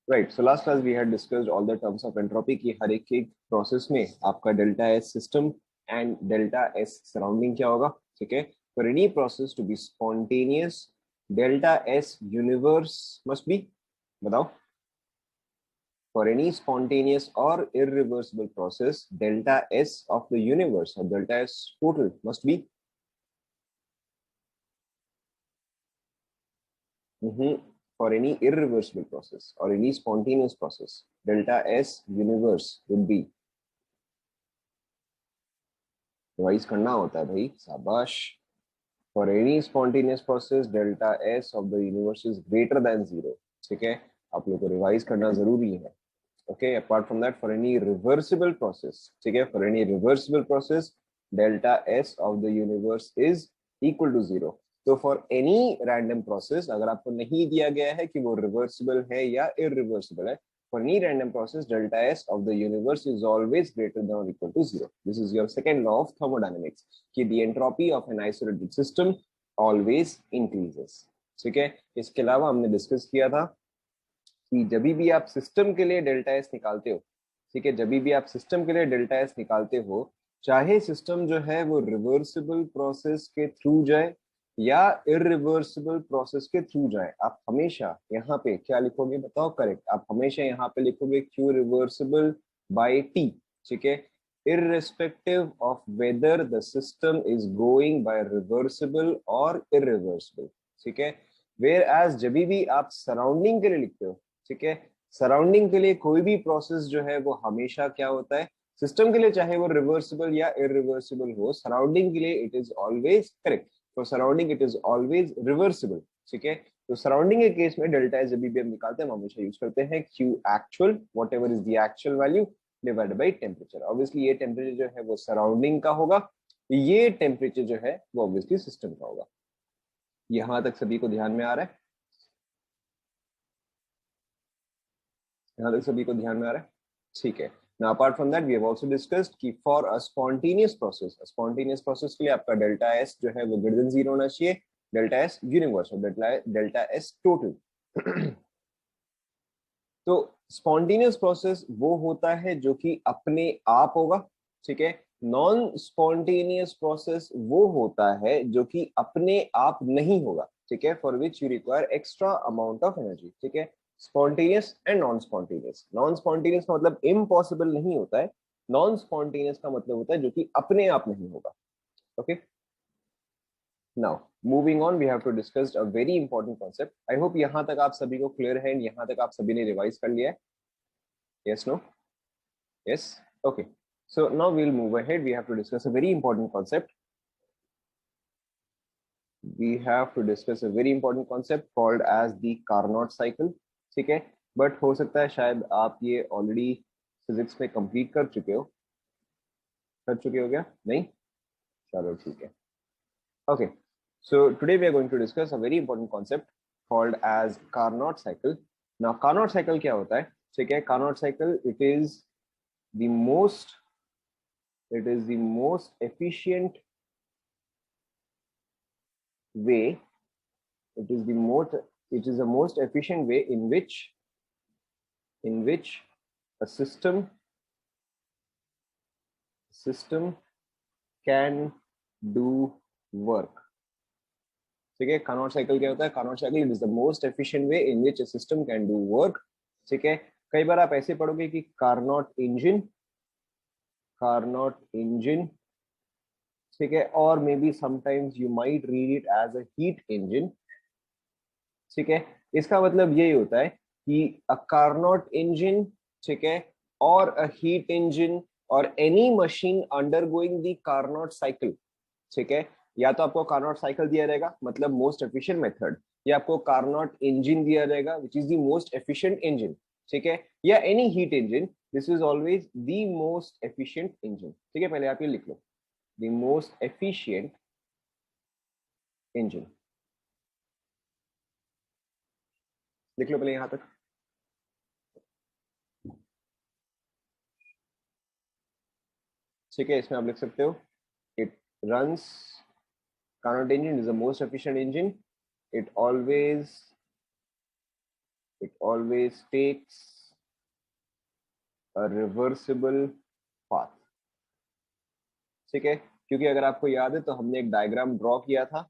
Right, so last class we had discussed all the terms of entropy की हर एक process में आपका delta S system and delta S surrounding क्या होगा। ठीक है, for any process to be spontaneous delta S universe must be, बताओ, for any spontaneous or irreversible process delta s of the universe or delta s total must be for any irreversible process or any spontaneous process delta s universe would be, revise करना होता है भाई, शाबाश। For any spontaneous process delta S of the universe is greater than zero. ठीक है, आप लोग को रिवाइज करना जरूरी है। okay, apart from that, for any reversible process, ठीक है, for any reversible process delta s of the universe is equal to zero। तो for any random process अगर आपको नहीं दिया गया है कि वो reversible है या irreversible है, for any random process delta s of the universe is always greater than or equal to zero। this is your second law of thermodynamics कि the entropy of an isolated system always increases। ठीक है, इसके अलावा हमने discuss किया था कि जब भी आप सिस्टम के लिए डेल्टा एस निकालते हो, ठीक है, जब भी आप सिस्टम के लिए डेल्टा एस निकालते हो, चाहे सिस्टम जो है वो रिवर्सिबल प्रोसेस के थ्रू जाए या इरिवर्सिबल प्रोसेस के थ्रू जाए, आप हमेशा यहाँ पे क्या लिखोगे बताओ, करेक्ट, आप हमेशा यहाँ पे लिखोगे क्यू रिवर्सिबल बाय टी। ठीक है, irrespective of whether the system is going by reversible or irreversible। ठीक है, वेयर एज जब भी आप सराउंडिंग के लिए लिखते हो, ठीक है, सराउंडिंग के लिए कोई भी प्रोसेस जो है वो हमेशा क्या होता है, सिस्टम के लिए चाहे वो रिवर्सिबल या इरिवर्सिबल हो, सराउंडिंग के लिए it is always correct, for surrounding it is always reversible. ठीक है, तो सराउंडिंग के केस में डेल्टा जब भी हम निकालते हैं हम हमेशा यूज करते हैं Q actual what ever is the actual value divided by temperature. Obviously ये टेम्परेचर जो है वो सराउंडिंग का होगा, ये टेम्परेचर जो है वो ऑब्वियसली सिस्टम का होगा। यहां तक सभी को ध्यान में आ रहा है? यहाँ तक सभी को ध्यान में आ रहा है? ठीक है। Now apart from that we have also discussed कि for a spontaneous process के लिए आपका डेल्टा एस जो है वो ग्रेटर देन जीरो होना चाहिए, डेल्टा एस यूनिवर्स और डेल्टा एस टोटल। तो स्पॉन्टेनियस प्रोसेस वो होता है जो कि अपने आप होगा। ठीक है, नॉन स्पॉन्टेनियस प्रोसेस वो होता है जो कि अपने आप नहीं होगा। ठीक है, for which you require extra amount of energy. ठीक है, spontaneous and non spontaneous, non spontaneous का मतलब इम्पॉसिबल नहीं होता है, नॉन स्पॉन्टेनियस का मतलब होता है जो कि अपने आप नहीं होगा। Okay, now moving on we have to discuss a very important concept. I hope यहाँ तक आप सभी को क्लियर है, यहाँ तक आप सभी ने रिवाइज कर लिया है। Yes, no? Yes? Okay. So now we'll move ahead. We have to discuss a very important concept. We have to discuss a very important concept called as the Carnot cycle. ठीक है, but हो सकता है शायद आप ये already physics में complete कर चुके हो। कर चुके हो क्या? नहीं? चलो ठीक है। Okay. So today we are going to discuss a very important concept called as Carnot cycle. Now Carnot cycle क्या होता है? ठीक है, Carnot cycle the most it is the most efficient way, it is the most efficient way in which a system can do work। ठीक है, Carnot cycle क्या होता है? Carnot cycle is the most efficient way in which a system can do work. ठीक है, कई बार आप ऐसे पढ़ोगे कि कार्नोट इंजन, ठीक है, और maybe sometimes you might read it as a heat engine. ठीक है, इसका मतलब यही होता है कि अ कार्नोट इंजन, ठीक है, और अ हीट इंजन और any machine undergoing the Carnot cycle. ठीक है, या तो आपको कार्नोट साइकिल दिया रहेगा मतलब मोस्ट एफिशिएंट मेथड, या आपको कार्नोट इंजन दिया रहेगा which is the most efficient engine. ठीक है, या any heat engine, this is always the most efficient engine. ठीक है, पहले आप ये लिख लो, द मोस्ट एफिशिएंट इंजन, लिख लो पहले यहां तक। ठीक है, इसमें आप लिख सकते हो it runs, Carnot engine is the most efficient engine, it always it always takes a reversible path. ठीक है, क्योंकि अगर आपको याद है तो हमने एक डायग्राम ड्रॉ किया था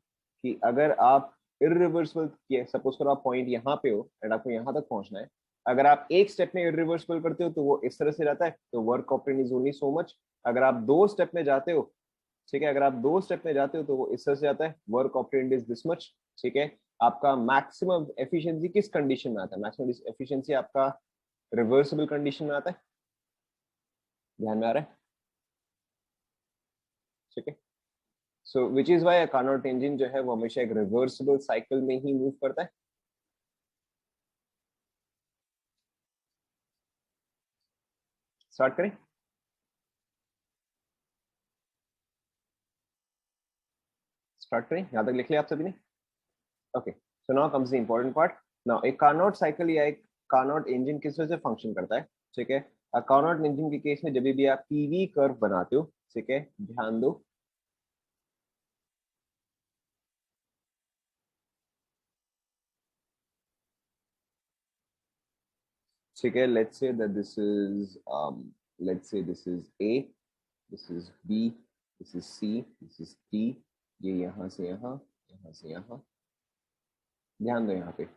कि अगर आप इरिवर्सिबल, सपोज करो आप पॉइंट यहाँ पे हो एंड आपको यहाँ तक पहुंचना है, अगर आप एक स्टेप में इरिवर्सिबल करते हो तो वो इस तरह से जाता है, तो work operand is only so much. अगर आप दो स्टेप में जाते हो, ठीक है, अगर आप दो स्टेप में जाते हो तो वो इस तरह से जाता है, work operand is this much. ठीक है, आपका मैक्सिमम एफिशिएंसी किस कंडीशन में आता है? मैक्सिमम एफिशिएंसी आपका रिवर्सिबल कंडीशन में आता है, ध्यान में आ रहा है? ठीक है, so which is why Carnot engine जो है वो हमेशा एक रिवर्सिबल साइकिल में ही मूव करता है। स्टार्ट करें? स्टार्ट करें, यहां तक लिख लिया आप सभी ने? Okay, so now comes the important part. Now एक कार्नोट साइकिल या एक कार्नोट इंजन किस तरह से फंक्शन करता है? ठीक है, कार्नोट इंजन के केस में जब भी आप पीवी कर्व बनाते हो, ठीक है, ध्यान दो, ठीक है, let's say that this is let's say this is A, this is B, this is C, this is D, ये यहां से यहां, यहां से यहां, ध्यान दो यहाँ पे,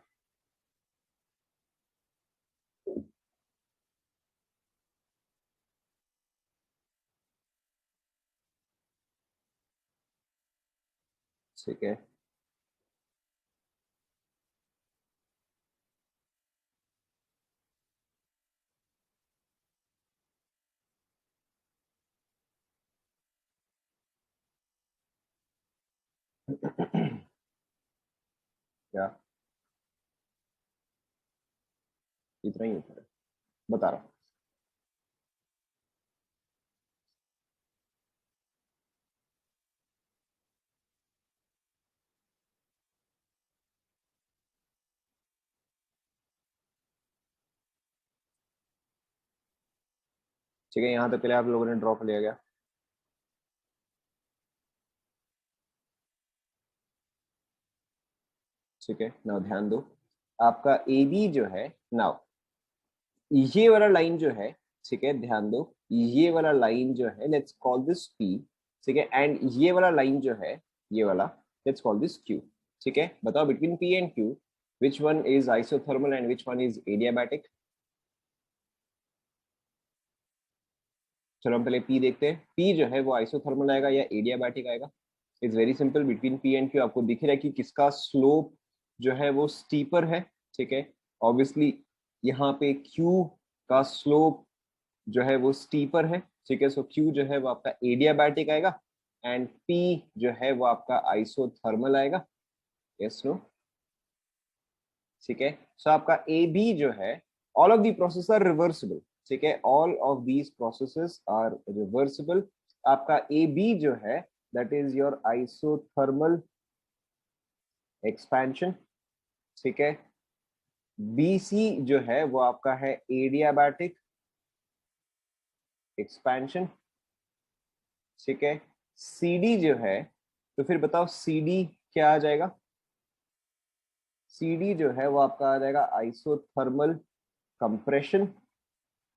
ठीक है। क्या? इतना ही ऊपर है, बता रहा हूँ। ठीक है, यहाँ तक पहले आप लोगों ने ड्रॉ कर लिया गया। ठीक है, नाउ ध्यान दो, आपका ए बी जो है, नाउ ये वाला लाइन जो है, ठीक है, ध्यान दो, ये वाला लाइन जो है लेट्स कॉल दिस पी, ठीक है, एंड ये वाला लाइन जो है, ये वाला, लेट्स कॉल दिस क्यू। ठीक है, बताओ between P and Q which one is isothermal and which one is adiabatic? चलो हम पहले पी देखते हैं, पी जो है वो आइसोथर्मल आएगा या एडियाबैटिक आएगा? It's very simple, between P and Q आपको दिख रहा है कि किसका स्लोप जो है वो स्टीपर है। ठीक है, ऑब्वियसली यहाँ पे क्यू का स्लोप जो है वो स्टीपर है। ठीक है, सो क्यू जो है वो आपका एडियाबैटिक आएगा एंड पी जो है वो आपका आइसोथर्मल आएगा। Yes no? ठीक है, सो आपका ए बी जो है, all of the process are reversible. ठीक है, all of these processes are reversible. आपका ए बी जो है that is your isothermal expansion. ठीक है, बी सी जो है वो आपका है एडियाबैटिक एक्सपेंशन। ठीक है, सी डी जो है, तो फिर बताओ सी डी क्या आ जाएगा? सी डी जो है वो आपका आ जाएगा आइसोथर्मल कंप्रेशन।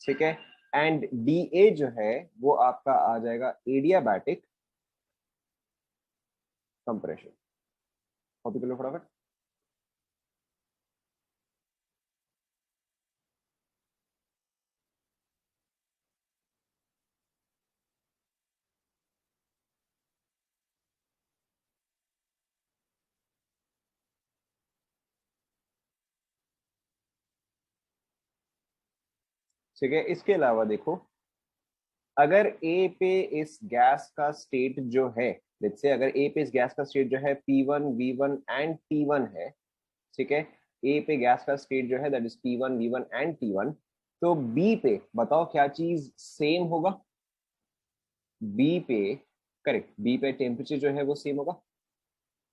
ठीक है, एंड डी ए जो है वो आपका आ जाएगा एडियाबैटिक कंप्रेशन। कॉपी कर लो फटाफट। ठीक है, इसके अलावा देखो, अगर ए पे इस गैस का स्टेट जो है, लेट्स से अगर ए पे इस गैस का स्टेट जो है P1 V1 एंड T1 है, ठीक है, ए पे गैस का स्टेट जो है that is P1 V1 and T1, तो बी पे बताओ क्या चीज सेम होगा? बी पे, करेक्ट, बी पे टेम्परेचर जो है वो सेम होगा।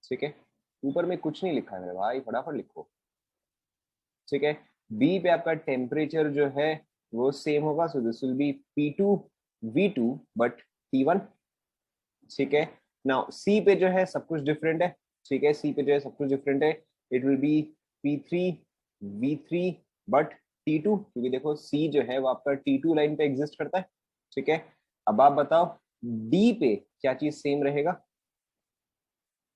ठीक है, ऊपर में कुछ नहीं लिखा है मेरे भाई, फटाफट लिखो। ठीक है, बी पे आपका टेम्परेचर जो है वो सेम होगा, so this will be P2 V2 but T1। ठीक है, नाउ सी पे जो है सब कुछ डिफरेंट है। ठीक है, सी पे जो है सब कुछ डिफरेंट है, it will be P3 V3 but T2, क्योंकि देखो C जो है वो आपका T2 लाइन पे एग्जिस्ट करता है, ठीक है। अब आप बताओ D पे क्या चीज सेम रहेगा,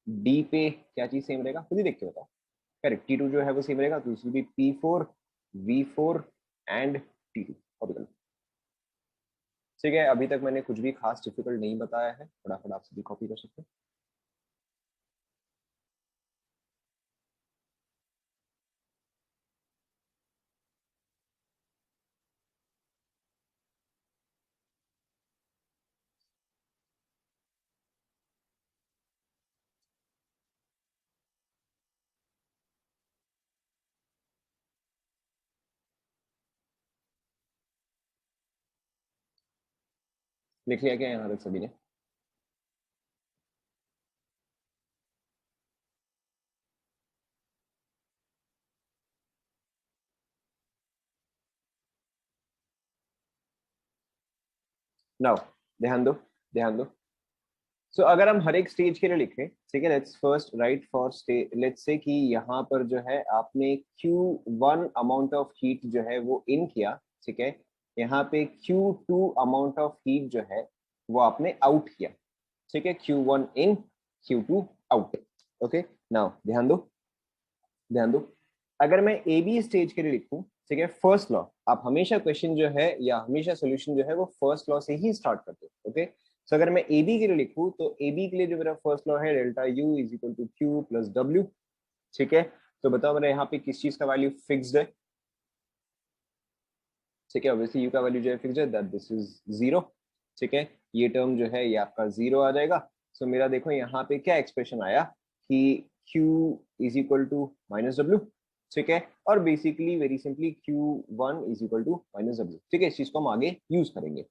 D पे क्या चीज सेम रहेगा, खुद ही देख के बताओ। करेक्ट, T2 जो है वो सेम रहेगा, तो इसमें भी P4 V4 and T2 copy कर लो। ठीक है, अभी तक मैंने कुछ भी खास डिफिकल्ट नहीं बताया है, फटाफट आप सभी कॉपी कर सकते हैं। लिख लिया क्या यहाँ तक सभी ने? नाउ ध्यान दो, ध्यान दो। सो अगर हम हर एक स्टेज के लिए लिखें, ठीक है, let's first right for stage, let's say कि यहाँ पर जो है आपने Q1 अमाउंट ऑफ हीट जो है वो इन किया, ठीक है। यहाँ पे Q2 अमाउंट ऑफ हीट जो है वो आपने आउट किया, ठीक है। Q1 इन, Q2 आउट। ओके, नाउ ध्यान दो, ध्यान दो। अगर मैं ए बी स्टेज के लिए लिखूं, ठीक है, फर्स्ट लॉ, आप हमेशा क्वेश्चन जो है या हमेशा सोल्यूशन जो है वो फर्स्ट लॉ से ही स्टार्ट करते हो, ओके। सो अगर मैं ए बी के लिए लिखूं, तो ए बी के लिए जो मेरा फर्स्ट लॉ है delta U is equal to Q plus W, ठीक है। तो बताओ मेरा यहाँ पे किस चीज का वैल्यू फिक्स्ड है, ठीक है। ऑब्वियसली यू का वैल्यू जो है फिक्स्ड है, दैट दिस इज जीरो, ठीक है। ये टर्म जो है ये आपका जीरो आ जाएगा। सो मेरा देखो यहाँ पे क्या एक्सप्रेशन आया कि Q is equal to minus W, ठीक है। और basically very simply Q1 is equal to minus W, ठीक है। इस चीज को हम आगे यूज करेंगे,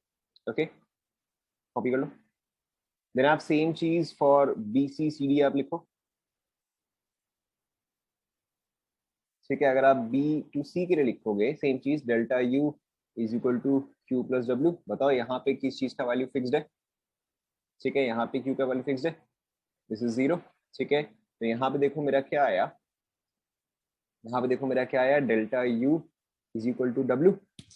ओके, कॉपी कर लो। देन आप सेम चीज for B C C D आप लिखो, ठीक है। अगर आप बी टू सी के लिए लिखोगे सेम चीज, delta U is equal to Q plus W. बताओ यहाँ पे किस चीज का वैल्यू फिक्स्ड है, ठीक है। यहाँ पे क्यू का वैल्यू फिक्स्ड है, दिस इज जीरो, ठीक है। तो यहाँ पे देखो मेरा क्या आया, यहाँ पे देखो मेरा क्या आया, delta U is equal to W,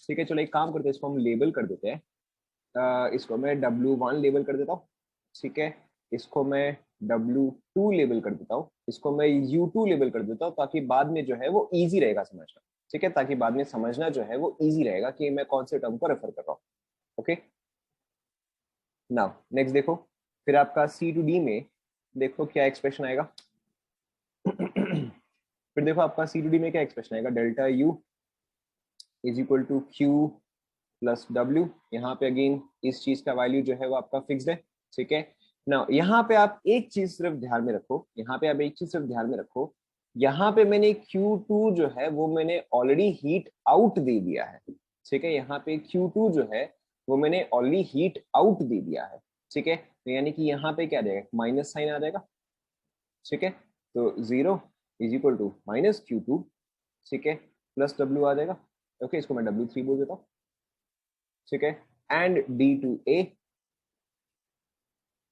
ठीक है। चलो एक काम करते हैं, इसको हम लेबल कर देते हैं। इसको मैं W1 लेबल कर देता हूँ, ठीक है। इसको मैं W2 लेबल कर देता हूँ, इसको मैं U2 लेबल कर देता हूँ, ताकि बाद में जो है वो इजी रहेगा समझना, ठीक है। ताकि बाद में समझना जो है वो इजी रहेगा कि मैं कौन से टर्म को रेफर कर रहा हूँ, ओके। नाउ नेक्स्ट देखो, फिर आपका C to D में देखो क्या एक्सप्रेशन आएगा। फिर देखो आपका C to D में क्या एक्सप्रेशन आएगा, delta U is equal to Q plus W. यहाँ पे अगेन इस चीज का वैल्यू जो है वो आपका फिक्स्ड है, ठीक है ना। यहाँ पे आप एक चीज सिर्फ ध्यान में रखो, यहाँ पे आप एक चीज सिर्फ ध्यान में रखो, यहाँ पे मैंने Q2 जो है वो मैंने ऑलरेडी हीट आउट दे दिया है, ठीक है। यहाँ पे Q2 जो है वो मैंने ऑलरेडी हीट आउट दे दिया है, ठीक है। तो यानी कि यहाँ पे क्या आ जाएगा, माइनस साइन आ जाएगा, ठीक है। तो zero is equal to minus Q2, ठीक है, प्लस डब्ल्यू आ जाएगा, ओके। इसको मैं W3 बोल देता हूँ, ठीक है। एंड D2A,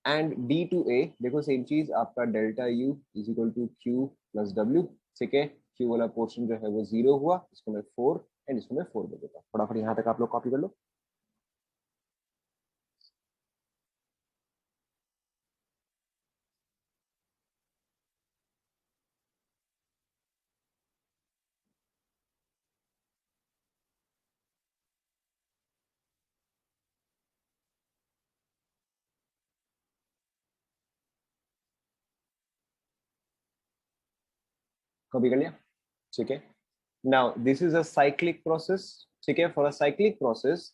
एंड D2A देखो सेम चीज आपका delta U is equal to Q plus W, ठीक है। क्यू वाला पोर्शन जो है वो जीरो हुआ, इसको मैं फोर एंड इसको मैं फोर दे देता हूँ। फटाफट यहाँ तक आप लोग कॉपी कर लो। कॉपी कर लिया, ठीक है। Now this is a cyclic process, ठीक है। For a cyclic process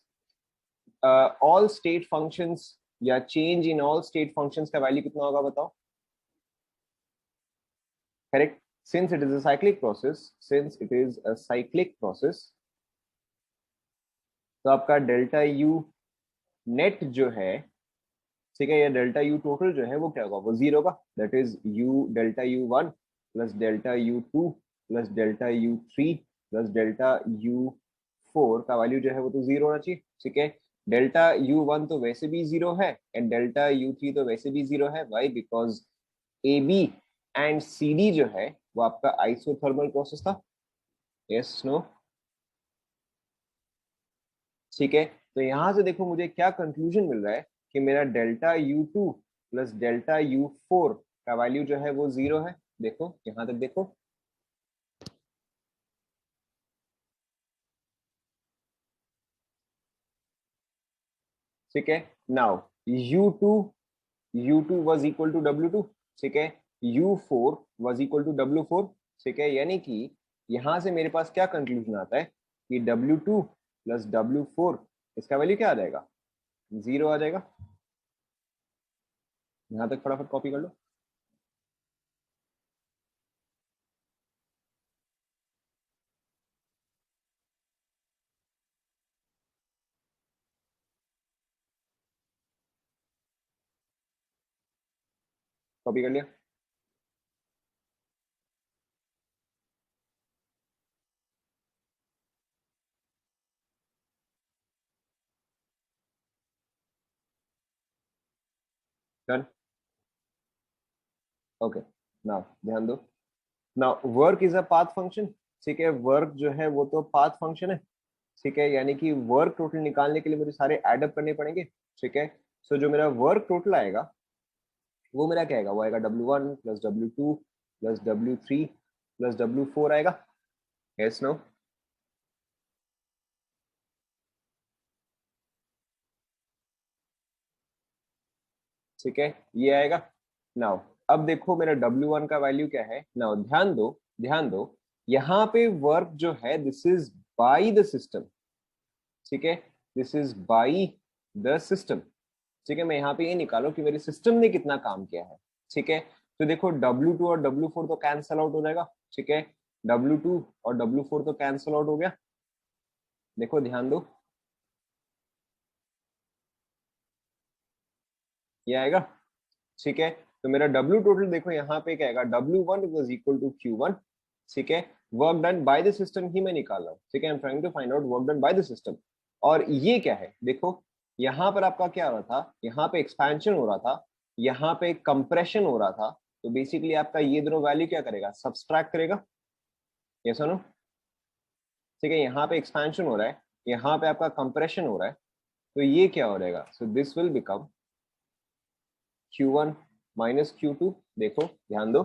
all state functions या change in all state functions का वैल्यू कितना होगा बताओ, correct. Since it is a cyclic process, since it is a cyclic process, तो आपका delta U net जो है, ठीक है, ये डेल्टा यू टोटल जो है वो क्या होगा, वो जीरो का, that is you delta U one plus delta U two plus delta U three plus delta U four का वैल्यू जो है वो तो जीरो होना चाहिए, ठीक है। डेल्टा यू वन तो वैसे भी जीरो है एंड डेल्टा यू थ्री तो वैसे भी जीरो है, why, because A B and C D जो है वो आपका आइसोथर्मल प्रोसेस था, यस नो? ठीक है, तो यहां से देखो मुझे क्या कंक्लूजन मिल रहा है कि मेरा delta U2 plus delta U4 का वैल्यू जो है वो 0 है। देखो यहां तक देखो, ठीक है। Now U2 U2 was equal to W2, ठीक है। U4 was equal to W4, ठीक है। यानी कि यहां से मेरे पास क्या कंक्लूजन आता है कि W2 प्लस W4 इसका वैल्यू क्या आ जाएगा, 0 आ जाएगा। यहां तक फटाफट कॉपी कर लो। कॉपी कर लिया? डन। ओके, नाउ ध्यान दो। Now work is a path function, ठीक है। वर्क जो है वो तो पाथ फंक्शन है, ठीक है। यानी कि वर्क टोटल निकालने के लिए मुझे सारे एडअप करने पड़ेंगे, ठीक है। सो जो मेरा वर्क टोटल आएगा वो मेरा क्या आएगा, वो आएगा W1 plus W2 plus W3 plus W4 आएगा। Yes no? ठीक है, ये आएगा। नाउ अब देखो मेरा W1 का वैल्यू क्या है। नाउ ध्यान दो, ध्यान दो, यहाँ पे वर्क जो है this is by the system, ठीक है। This is by the system, ठीक है। मैं यहाँ पे ये निकालो कि मेरे सिस्टम ने कितना काम किया है, ठीक है। तो देखो W2 और W4 तो कैंसल आउट हो जाएगा, ठीक है। W2 और W4 तो कैंसल आउट हो गया। देखो ध्यान दो, ये आएगा, ठीक है। तो मेरा W टोटल देखो यहाँ पे क्या आएगा, W1 is equal to Q1, ठीक है। Work done by the system ही मैं निकाल रहा हूँ, ठीक है। I am trying to find out work done by the system. और ये क्या है, देखो यहाँ पर आपका क्या हो रहा था, यहाँ पे एक्सपेंशन हो रहा था, यहाँ पे कंप्रेशन हो रहा था। तो बेसिकली आपका ये दोनों वैल्यू क्या करेगा, सब्सट्रैक्ट करेगा। ये सुनो, ठीक है। यहाँ पे एक्सपेंशन हो रहा है, यहाँ पे आपका कंप्रेशन हो रहा है, तो ये क्या हो जाएगा, so this will become Q1 minus Q2। देखो ध्यान दो,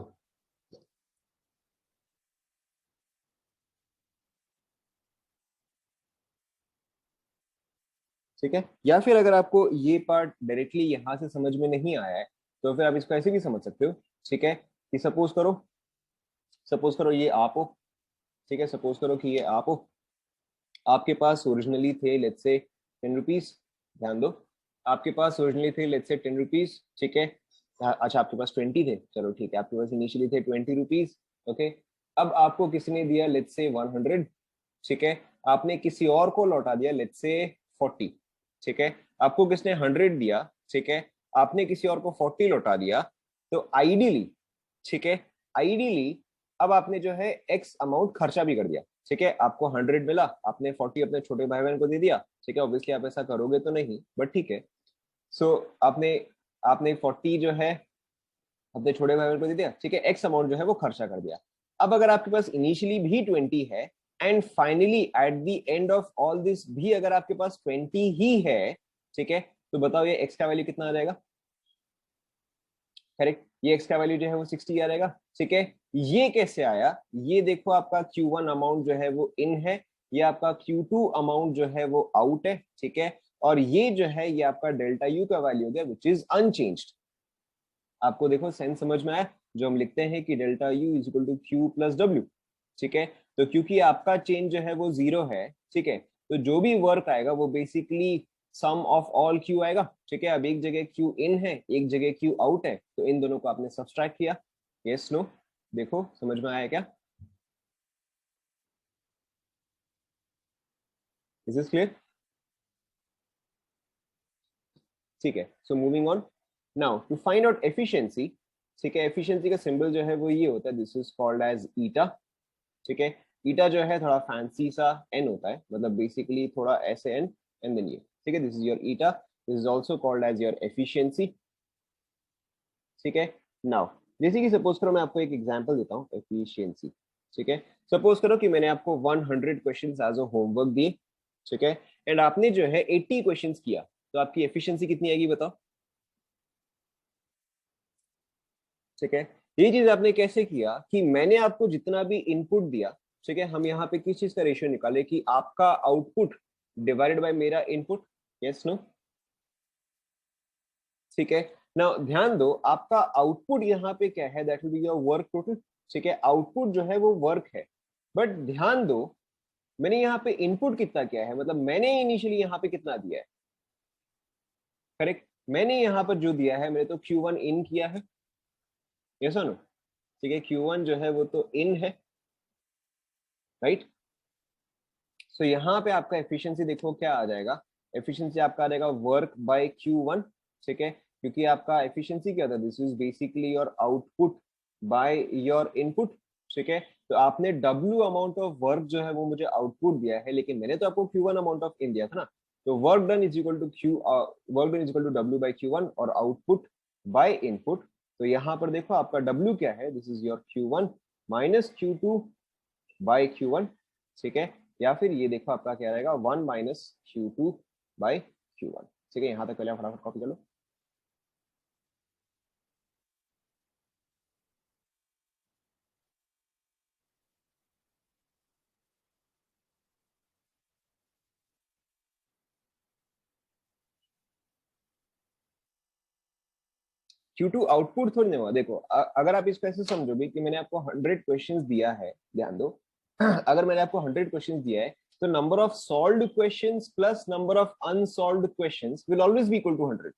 ठीक है। या फिर अगर आपको ये पार्ट डायरेक्टली यहां से समझ में नहीं आया है तो फिर आप इसको ऐसे भी समझ सकते हो, ठीक है। कि सपोज करो ये आप हो, ठीक है। सपोज करो कि ये आप हो, आपके पास ओरिजिनली थे लेट्स से 10 रुपीज। ध्यान दो, आपके पास ओरिजिनली थे लेट्स से 10 रुपीज, ठीक है। अच्छा आपके पास 20 थे, चलो ठीक है। आपके पास इनिशियली थे 20 रुपीज, ओके। अब आपको किसी ने दिया लेट्स से 100, ठीक है। आपने किसी और को लौटा दिया लेट्स से 40, ठीक है। आपको किसने 100 दिया, ठीक है। आपने किसी और को 40 लौटा दिया। तो आइडियली, ठीक है, आइडियली अब आपने जो है एक्स अमाउंट खर्चा भी कर दिया, ठीक है। आपको 100 मिला, आपने 40 अपने छोटे भाई बहन को दे दिया, ठीक है। ऑब्वियसली आप ऐसा करोगे तो नहीं, बट ठीक है। सो आपने आपने 40 जो है अपने छोटे भाई बहन को दे दिया, ठीक है। एक्स अमाउंट जो है वो खर्चा कर दिया। अब अगर आपके पास इनिशियली भी 20 है and finally at the end of all this भी अगर आपके पास 20 ही है, ठीक है, तो बताओ ये एक्स का वैल्यू कितना आ जाएगा। करेक्ट, ये एक्स का वैल्यू जो है वो 60 आ जाएगा, ठीक है। ये कैसे आया, ये देखो आपका Q1 अमाउंट जो है वो इन है, ये आपका Q2 अमाउंट जो है वो आउट है, ठीक है। और ये जो है ये आपका डेल्टा यू का वैल्यू हो गया विच इज अनचेंज्ड। आपको देखो सेंस समझ में आया, जो हम लिखते हैं कि delta U is equal to Q plus W, ठीक है। तो क्योंकि आपका चेंज जो है वो 0 है, ठीक है, तो जो भी वर्क आएगा वो basically sum of all Q आएगा, ठीक है। अब एक जगह क्यू इन है, एक जगह क्यू आउट है, तो इन दोनों को आपने सब्सट्रैक्ट किया। Yes no? देखो समझ में आया क्या? Is this clear? ठीक है, so moving on. Now to find out efficiency, ठीक है। एफिशिएंसी का सिंबल जो है वो ये होता है, दिस इज कॉल्ड एज ईटा, ठीक है। ईटा जो है थोड़ा फैंसी सा एन होता है, मतलब बेसिकली थोड़ा ऐसे एन एंड देन ये, ठीक है। This is your eta, this is also called as your efficiency, ठीक है। नाउ जैसे कि सपोज करो मैं आपको एक एग्जांपल देता हूँ एफिशिएंसी, ठीक है। सपोज करो कि मैंने आपको 100 क्वेश्चंस एज अ होमवर्क दिए, ठीक है, एंड आपने जो है 80 क्वेश्चंस किया, तो आपकी एफिशिएंसी कितनी आएगी बताओ? ठीक है, ये चीज आपने कैसे किया कि मैंने आपको जितना भी इनपुट दिया, ठीक है, हम यहाँ पे किस चीज का रेशियो निकाले कि आपका आउटपुट डिवाइडेड बाय मेरा इनपुट, यस नो? ठीक है ना, ध्यान दो आपका आउटपुट यहाँ पे क्या है, that will be your work total. ठीक है, आउटपुट जो है वो वर्क है, बट ध्यान दो मैंने यहाँ पे इनपुट कितना किया है, मतलब मैंने इनिशियली यहाँ पे कितना दिया है, करेक्ट? मैंने यहाँ पर जो दिया है, मैंने तो Q1 इन किया है, यस नो? ठीक है, Q1 जो है वो तो इन है, राइट? सो यहाँ पे आपका एफिशिएंसी देखो क्या आ जाएगा, एफिशिएंसी आपका आ जाएगा वर्क बाय Q1, ठीक है, क्योंकि आपका एफिशिएंसी क्या था, this is basically your output by your input, ठीक है। तो आपने W अमाउंट ऑफ वर्क जो है वो मुझे आउटपुट दिया है, लेकिन मैंने तो आपको Q1 अमाउंट ऑफ इन दिया था ना, तो work done is equal to work done is equal to W by Q1 और आउटपुट बाय इनपुट। तो यहाँ पर देखो आपका W क्या है, this is your Q1 minus Q2 by Q1, ठीक है, या फिर ये देखो आपका क्या रहेगा 1 माइनस Q2 बाय Q1, ठीक है। यहाँ तक पहले फटाफट कॉपी कर लो। Q2 आउटपुट थोड़ी नहीं हुआ, देखो अगर आप इसको ऐसे समझो भी कि मैंने आपको 100 क्वेश्चंस दिया है, ध्यान दो अगर मैंने आपको 100 क्वेश्चंस दिया है, तो number of solved questions plus number of unsolved questions will always be equal to 100,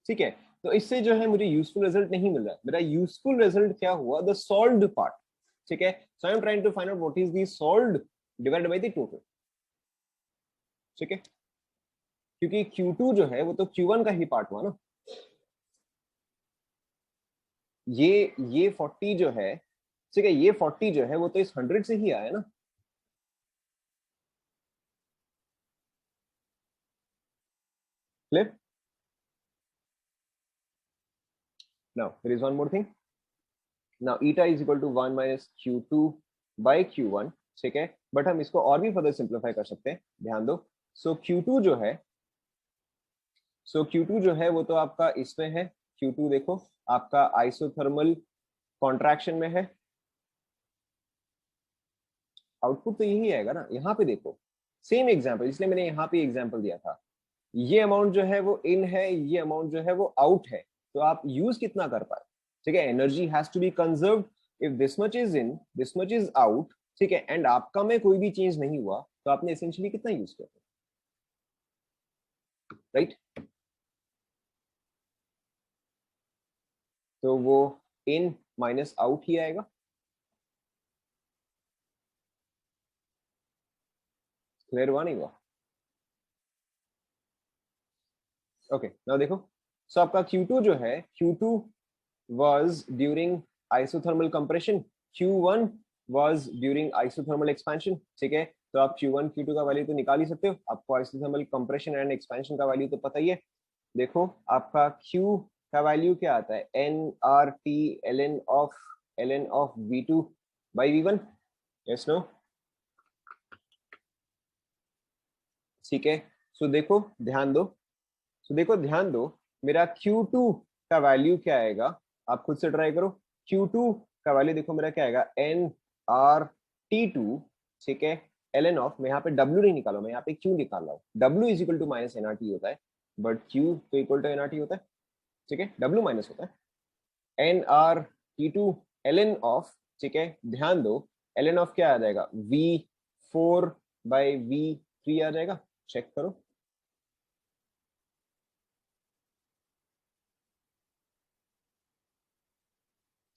ठीक है। तो इससे जो है मुझे यूजफुल रिजल्ट नहीं मिल रहा, मेरा यूजफुल रिजल्ट क्या हुआ, द सॉल्व्ड पार्ट, ठीक है। So I am trying to find out what is the solved divided by the total, ठीक है, क्योंकि Q2 जो है वो तो Q1 का ही पार्ट हुआ ना, ये 40 जो है, ठीक है, ये 40 जो है वो तो इस 100 से ही आया ना, clear? Now there is one more thing, now eta is equal to 1 minus Q2 by Q1, ठीक है, बट हम इसको और भी फर्दर सिंप्लीफाई कर सकते हैं, ध्यान दो। सो Q2 जो है, Q2 जो है वो तो आपका इसमें है, Q2 देखो आपका आइसोथर्मल कॉन्ट्रैक्शन में है, आउटपुट तो यही आएगा ना। यहाँ पे देखो सेम एग्जांपल, इसलिए मैंने यहाँ पे एग्जांपल दिया था, ये अमाउंट जो है वो इन है, ये अमाउंट जो है वो आउट है, तो आप यूज कितना कर पाए, ठीक है, energy has to be conserved, if this much is in this much is out, ठीक है, एंड आपका में कोई भी चेंज नहीं हुआ, तो आपने एसेंशियली कितना यूज किया, राइट? तो वो इन माइनस आउट ही आएगा, क्लियर हुआ नहीं हुआ? ओके नाउ देखो, सो आपका Q2 जो है, Q2 was during isothermal compression, Q1 was during isothermal expansion, ठीक है। तो आप Q1 Q2 का वैल्यू तो निकाल ही सकते हो, आपको isothermal compression एंड एक्सपेंशन का वैल्यू तो पता ही है। देखो आपका Q का वैल्यू क्या आता है, nRT ln of V2 by V1, yes no? ठीक है, सो देखो ध्यान दो, सो देखो ध्यान दो, मेरा Q2 का वैल्यू क्या आएगा, आप खुद से ट्राई करो। Q2 का वैल्यू देखो मेरा क्या आएगा, nRT2, ठीक है, ln ऑफ, मैं यहाँ पे W नहीं निकाला, मैं यहाँ पे Q निकाल रहा हूँ, W is equal to minus nRT होता है, बट Q तो इक्वल टू nRT होता है, ठीक है, W माइनस होता है nRT2 ln ऑफ, ठीक है, ध्यान दो ln ऑफ क्या आ जाएगा, V4 बाई V3 आ जाएगा, चेक करो,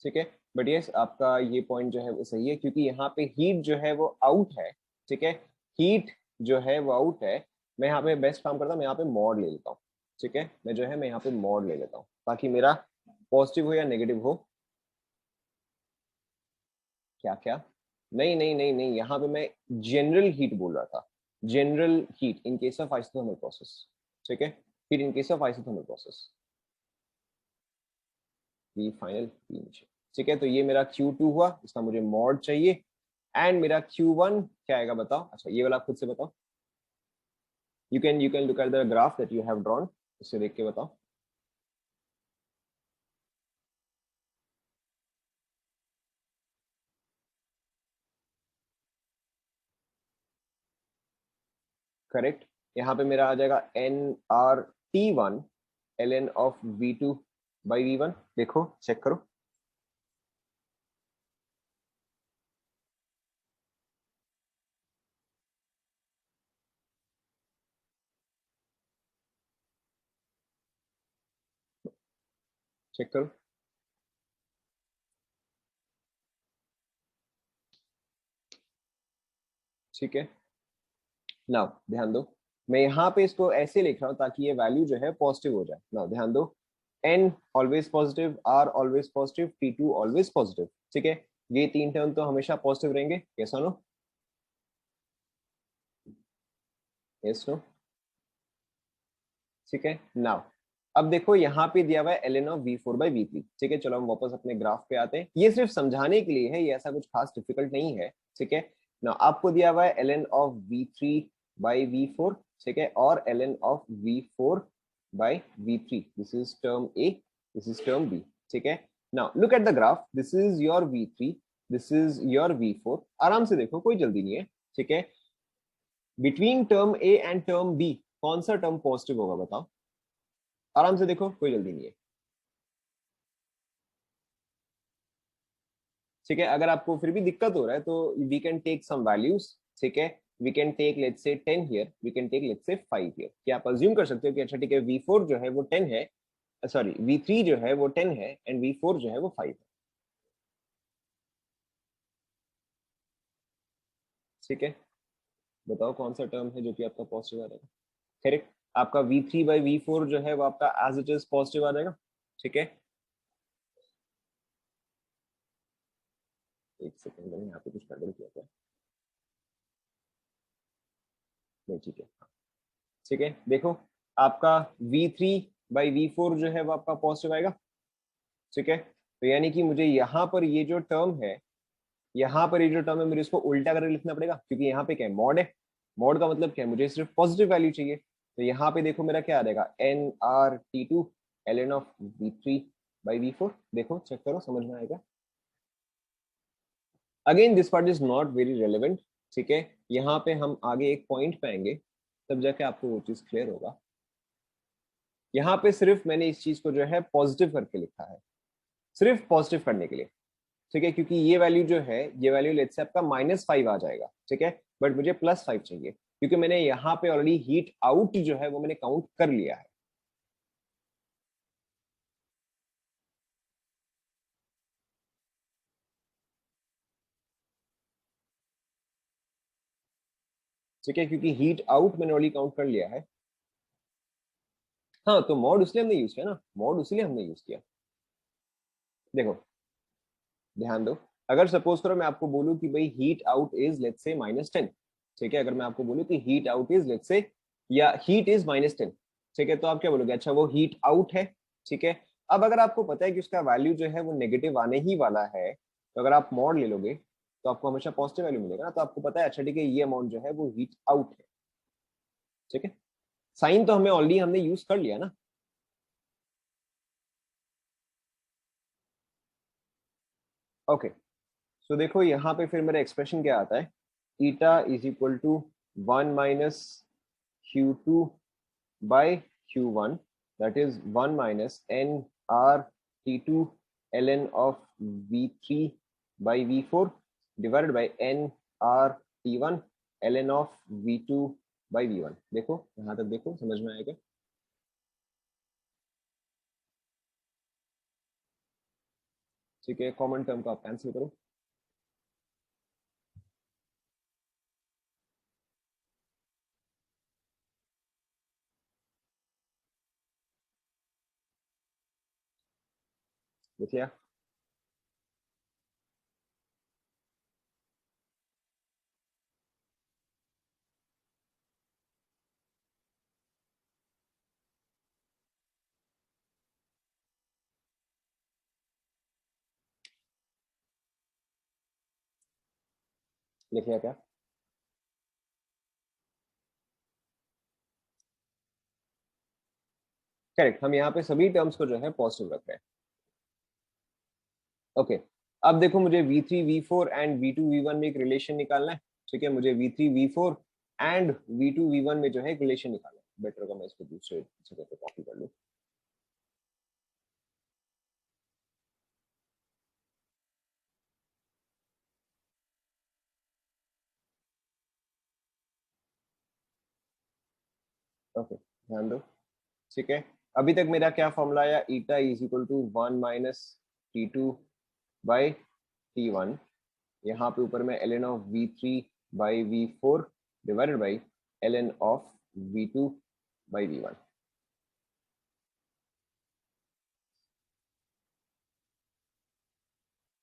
ठीक है। बट यस आपका ये पॉइंट जो है वो सही है, क्योंकि यहाँ पे हीट जो है वो आउट है, ठीक है, हीट जो है वो आउट है। मैं यहाँ पे बेस्ट काम करता हूँ, मैं यहाँ पे मॉड ले लेता हूँ, ठीक है, मैं जो है मैं यहाँ पे मॉड ले लेता हूँ ताकि मेरा पॉजिटिव हो या नेगेटिव हो। क्या क्या? नहीं नहीं नहीं नहीं, यहाँ पे मैं जनरल हीट बोल रहा था, general heat in case of isothermal process, ठीक है, फिर इन केस ऑफ आइसोथर्मल प्रोसेस, ये फाइनल, ठीक है। तो ये मेरा Q2 हुआ, इसका मुझे मॉड चाहिए, एंड मेरा Q1 क्या आएगा बताओ। अच्छा ये वाला आप खुद से बताओ। You can look at the graph that you have drawn, उससे देख के बताओ। करेक्ट। यहाँ पे मेरा आ जाएगा NRT1 ln of V2 by V1। देखो चेक करो। चेक करो। ठीक है। नाउ ध्यान दो, मैं यहाँ पे इसको ऐसे लिख रहा हूँ ताकि ये वैल्यू जो है पॉजिटिव हो जाए। नाउ ध्यान दो, N always positive, R always positive, T2 always positive. ठीक है, ये तीन टर्म तो हमेशा पॉजिटिव रहेंगे, कैसा नो? Yes no? ठीक है। नाउ अब देखो यहाँ पे दिया हुआ है ln ऑफ V4/V3। ठीक है, चलो हम वापस अपने ग्राफ पे आते हैं। ये सिर्फ समझाने के लिए है, ये ऐसा कुछ खास डिफिकल्ट नहीं है। ठीक है। नाउ आपको दिया हुआ है ln ऑफ V3/V4। ठीक है, और ln of V4/V3। This is term A, this is term B. ठीक है। Now look at the graph, this is your V3, this is your V4। आराम से देखो, कोई जल्दी नहीं है। ठीक है, between term A and term B कौन सा टर्म पॉजिटिव होगा बताओ। आराम से देखो, कोई जल्दी नहीं है। ठीक है, अगर आपको फिर भी दिक्कत हो रहा है तो we can take some values. ठीक है, we can take let's say 10 here, we can take let's say 5 here. क्या आप अज्यूम कर सकते हो कि अच्छा ठीक है, V4 जो है वो 10 है, सॉरी V3 जो है वो 10 है एंड V4 जो है वो 5 है। ठीक है, बताओ कौन सा टर्म है जो कि आपका पॉजिटिव आ जाएगा। करेक्ट, आपका V3/V4 जो है वो आपका एज इट इज पॉजिटिव आ जाएगा। ठीक है, एक सेकंड, मैंने यहाँ पे कुछ गड़बड़ किया था। नहीं ठीक है। ठीक है, देखो आपका V3/V4 जो है वो आपका पॉजिटिव आएगा। ठीक है, तो यानी कि मुझे यहाँ पर ये जो टर्म है, यहाँ पर ये जो टर्म है, मुझे इसको उल्टा करके लिखना पड़ेगा, क्योंकि यहाँ पे क्या है, मॉड है। मॉड का मतलब क्या है, मुझे सिर्फ पॉजिटिव वैल्यू चाहिए। तो यहाँ पे देखो मेरा क्या आ जाएगा, NRT2 ln ऑफ V3/V4। देखो चेक करो, समझ में आएगा। Again this part is not very relevant. ठीक है, यहाँ पे हम आगे एक पॉइंट पे आएंगे, तब जाके आपको वो चीज क्लियर होगा। यहाँ पे सिर्फ मैंने इस चीज को जो है पॉजिटिव करके लिखा है, सिर्फ पॉजिटिव करने के लिए। ठीक है, क्योंकि ये वैल्यू जो है, ये वैल्यू लेट्स से आपका -5 आ जाएगा। ठीक है, बट मुझे +5 चाहिए, क्योंकि मैंने यहाँ पे ऑलरेडी हीट आउट जो है वो मैंने काउंट कर लिया है। ठीक है, क्योंकि हीट आउट मैंने ऑलरेडी काउंट कर लिया है। हाँ, तो मॉड इसलिए हमने यूज किया ना, मॉड इसलिए हमने यूज किया। देखो ध्यान दो, अगर सपोज करो मैं आपको बोलूं कि भाई heat out is let's say -10। ठीक है, अगर मैं आपको बोलूं कि हीट आउट इज लेट्स से, या हीट इज -10। ठीक है, तो आप क्या बोलोगे, अच्छा वो हीट आउट है। ठीक है, अब अगर आपको पता है कि उसका वैल्यू जो है वो नेगेटिव आने ही वाला है, तो अगर आप मॉड ले लोगे तो आपको हमेशा पॉजिटिव वैल्यू मिलेगा ना। तो आपको पता है अच्छा ठीक है, ये अमाउंट जो है वो हीट आउट है। ठीक है, साइन तो हमें ऑलरेडी हमने यूज कर लिया ना। ओके, सो देखो यहाँ पे फिर मेरा एक्सप्रेशन क्या आता है, eta is equal to 1 - Q2 by Q1, that is 1 minus NRT2 ln of V3 by V4 divided by NRT1 ln of V2 by V1। देखो यहाँ तक, देखो समझ में आएगा। ठीक है, कॉमन टर्म को आप कैंसिल करो। देख लिया। लिख लिया क्या? करेक्ट, हम यहाँ पे सभी टर्म्स को जो है पॉजिटिव रख रहे हैं। ओके, अब देखो मुझे V3 V4 and V2 V1 में एक रिलेशन निकालना है। ठीक है, मुझे V3 V4 and V2 V1 में जो है एक रिलेशन निकालना है। बेटर होगा मैं इसको दूसरे जगह पे कॉपी कर लूँ। ओके, ध्यान दो। ठीक है, अभी तक मेरा क्या फॉर्मूला आया? Eta is equal to 1 - T2/T1। यहाँ पे ऊपर में ln of V3/V4 divided by ln of V2/V1।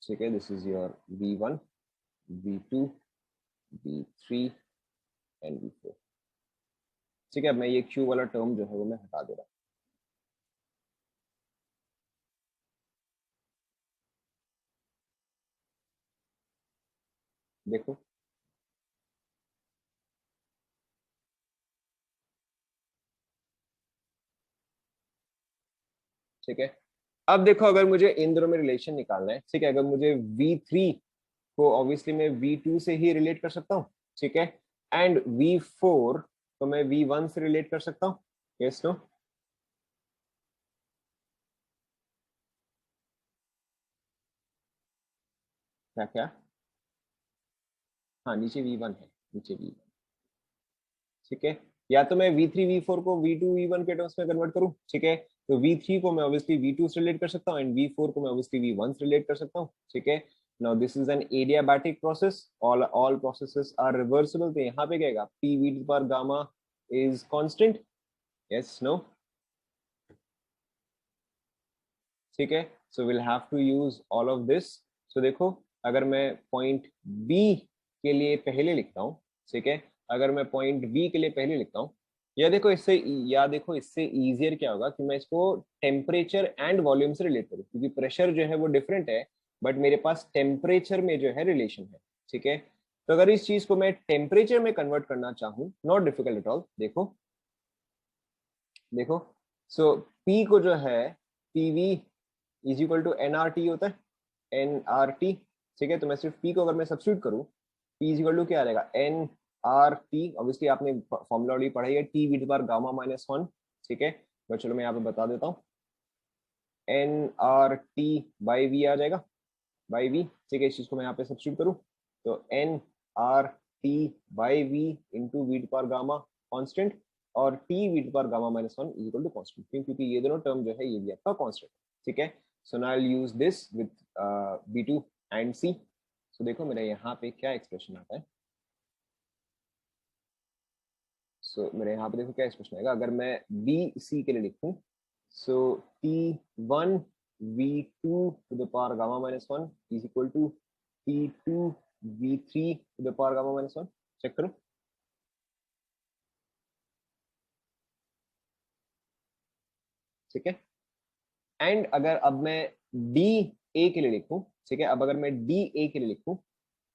ठीक है, this is your V1, V2, V3 and V4। ठीक है, अब मैं ये Q वाला टर्म जो है वो मैं हटा दे रहा हूँ। देखो, ठीक है, अब देखो अगर मुझे इन दोनों में रिलेशन निकालना है, ठीक है, अगर मुझे V3 को ऑब्वियसली मैं V2 से ही रिलेट कर सकता हूँ। ठीक है, एंड V4 को मैं V1 से रिलेट कर सकता हूँ। Yes no? क्या क्या? हाँ, नीचे V1 है, नीचे V1। ठीक है, या तो मैं V3 V4 को V2 V1 के टर्म्स में कन्वर्ट करूं। ठीक है, तो V3 को मैं ऑब्वियसली V2 से रिलेट कर सकता हूं एंड V4 को मैं ऑब्वियसली V1 से रिलेट कर सकता हूं। ठीक है, now this is an adiabatic process, all processes are reversible. तो यहाँ पे क्या आएगा? P V पर gamma is constant. Yes no? ठीक है, so will have to use all of this. So देखो, अगर मैं पॉइंट बी के लिए पहले लिखता हूँ, ठीक है, अगर मैं पॉइंट बी के लिए पहले लिखता हूँ, या देखो इससे इजियर क्या होगा कि मैं इसको टेम्परेचर एंड वॉल्यूम से रिलेट करूँ, क्योंकि प्रेशर जो है वो डिफरेंट है, बट मेरे पास टेम्परेचर में जो है रिलेशन है। ठीक है, तो अगर इस चीज को मैं टेम्परेचर में कन्वर्ट करना चाहूँ, नॉट डिफिकल्ट एट ऑल। देखो देखो, सो पी को जो है PV is equal to nRT होता है, एनआरटी। ठीक है, तो मैं सिर्फ पी को अगर मैं सब्स्टिट्यूट करूँ, पी इज इक्वल टू क्या आ जाएगा? N R T. ऑब्वियसली आपने फॉर्मूला ऑलरेडी पढ़ाई है, T V bar gamma minus one. ठीक है, तो चलो मैं यहाँ पे बता देता हूँ, N R T by V आ जाएगा, बाई वी। ठीक है, इस चीज को मैं यहाँ पे सब्स्टिट्यूट करूँ तो N R T by V into V power gamma constant, और T V power gamma minus one is equal to constant, क्योंकि ये दोनों टर्म जो है ये भी आपका कॉन्स्टेंट है। ठीक है, so now I will use this with B2 and C। सो देखो मेरा यहाँ पे क्या एक्सप्रेशन आता है। मेरे यहाँ पे देखो क्या एक्सप्रेशन आएगा अगर मैं बी सी के लिए लिखूं। सो T1 V2 to the power gamma minus 1 is equal to T2 V3 to the power gamma minus 1। Check करो। ठीक है, एंड अगर अब मैं डी ए के लिए लिखूं, ठीक है, अब अगर मैं डी ए के लिए लिखूं,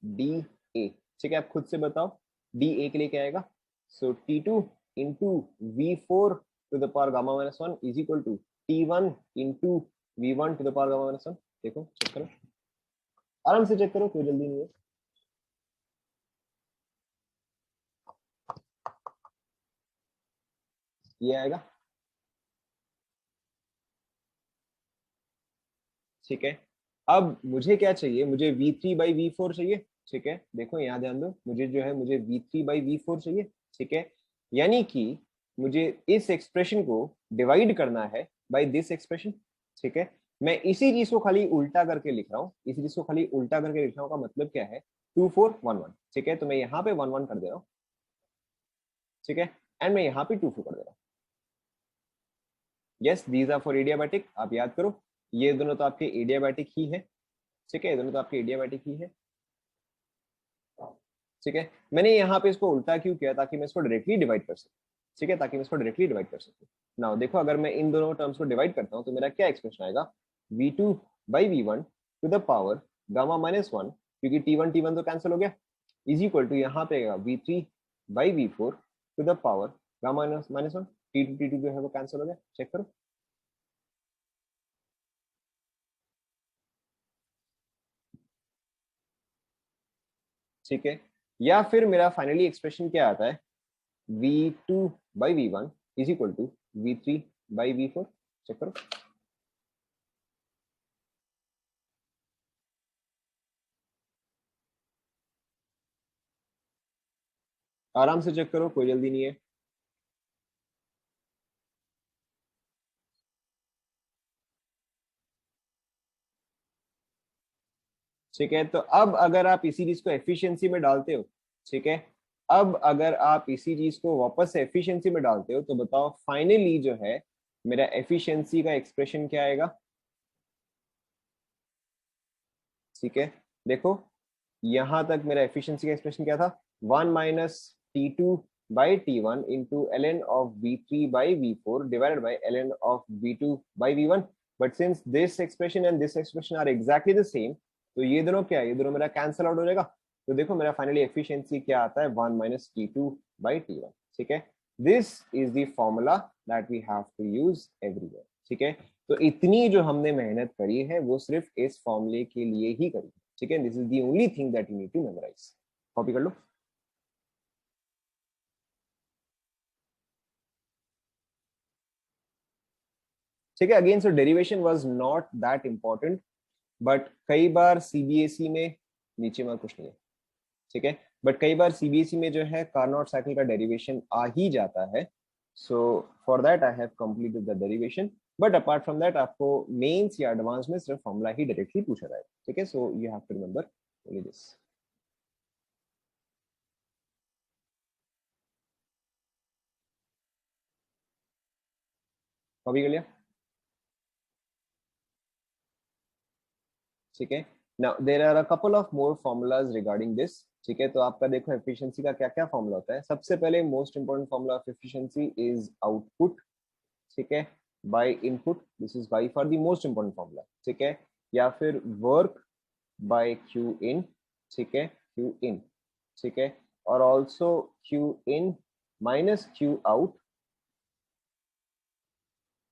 डी ए, ठीक है, आप खुद से बताओ डी ए के लिए क्या आएगा। सो T2 into V4 to the power gamma minus 1 is equal to T1 into V1 to the power gamma minus 1। देखो चेक करो, आराम से चेक करो, कोई जल्दी नहीं है। ये आएगा। ठीक है, अब मुझे क्या चाहिए? मुझे V3/V4 चाहिए। ठीक है, देखो यहाँ ध्यान दो, मुझे जो है मुझे V3/V4 चाहिए। ठीक है, यानी कि मुझे इस एक्सप्रेशन को डिवाइड करना है बाय दिस एक्सप्रेशन। ठीक है, मैं इसी चीज को खाली उल्टा करके लिख रहा हूँ, इसी चीज को खाली उल्टा करके लिख रहा हूँ का मतलब क्या है? 2 4 1 1। ठीक है, तो मैं यहाँ पे 1 1 कर दे रहा हूँ। ठीक है, एंड मैं यहाँ पे 2 4 कर दे रहा हूँ। Yes, these are for adiabatic. आप याद करो, ये दोनों तो आपके एडियाबैटिक ही है। ठीक है, दोनों तो आपके एडियाबैटिक ही है। ठीक है, मैंने यहाँ पे इसको उल्टा क्यों किया? ताकि मैं इसको डायरेक्टली डिवाइड कर सकूँ। ठीक है, ताकि मैं इसको डायरेक्टली डिवाइड कर सकूँ। नाउ देखो, अगर मैं इन दोनों टर्म्स को डिवाइड करता हूँ तो मेरा क्या एक्सप्रेशन आएगा? V2/V1 to the power gamma minus one, क्योंकि T1 T1 तो कैंसिल हो गया। इज इक्वल टू यहाँ पे v3/v4 to the power gamma -1। T2 जो है वो कैंसिल हो गया, चेक करो। ठीक है, या फिर मेरा फाइनली एक्सप्रेशन क्या आता है, v2/v1 is equal to v3/v4। Check करो। आराम से चेक करो, कोई जल्दी नहीं है। ठीक है, तो अब अगर आप इसी चीज को एफिशिएंसी में डालते हो, ठीक है, अब अगर आप इसी चीज को वापस से एफिशिएंसी में डालते हो तो बताओ फाइनली जो है मेरा एफिशिएंसी का एक्सप्रेशन क्या आएगा। ठीक है, देखो यहां तक मेरा एफिशिएंसी का एक्सप्रेशन क्या था, 1 - T2/T1 into ln of v3/v4 divided by ln of v2/v1। But since this expression and this expression are exactly the same, तो ये दोनों क्या है, ये दोनों मेरा कैंसिल आउट हो जाएगा। तो देखो मेरा फाइनली एफिशिएंसी क्या आता है, 1 - T2/T1। ठीक है, this is the formula that we have to use everywhere. ठीक है, तो इतनी जो हमने मेहनत करी है वो सिर्फ इस फॉर्मूले के लिए ही करी। ठीक है, this is the only thing that you need to memorise. Copy कर लो। ठीक है, again so derivation was not that important, बट कई बार सीबीएसई में, नीचे में कुछ नहीं है, ठीक है, बट कई बार सीबीएसई में जो है कार्नोट साइकिल का डेरिवेशन आ ही जाता है। So for that I have completed the derivation, but apart from that आपको मेंस या एडवांस में सिर्फ फॉर्मूला ही डायरेक्टली पूछा जाएगा। ठीक है, so you have to remember only this. Copy कर लिया। ठीक है, now there are a couple of more formulas regarding this. ठीक है, तो आपका देखो एफिशिएंसी का क्या क्या फॉर्मूला होता है। सबसे पहले most important formula of efficiency is output. ठीक है, by input, this is by for the most important formula. ठीक है, या फिर वर्क बाय क्यू इन। ठीक है, क्यू इन। ठीक है, और also Q in minus Q out.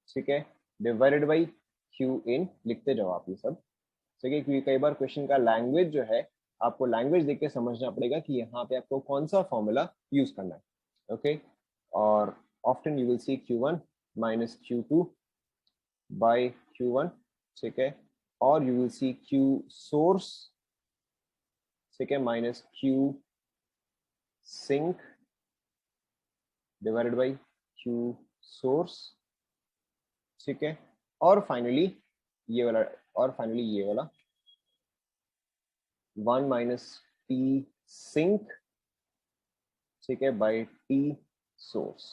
ठीक है, डिवाइडेड बाई क्यू इन, लिखते जाओ आप ये सब। ठीक है, क्योंकि कई बार क्वेश्चन का लैंग्वेज जो है, आपको लैंग्वेज देख के समझना पड़ेगा कि यहाँ पे आपको कौन सा फॉर्मूला यूज करना है। ओके, और often you will see Q1 minus Q2 by Q1। ठीक है, और you will see Q source, ठीक है, minus Q sink divided by Q source. ठीक है, और फाइनली ये वाला, और फाइनली ये वाला 1 - T सिंक, ठीक है, बाय T सोर्स।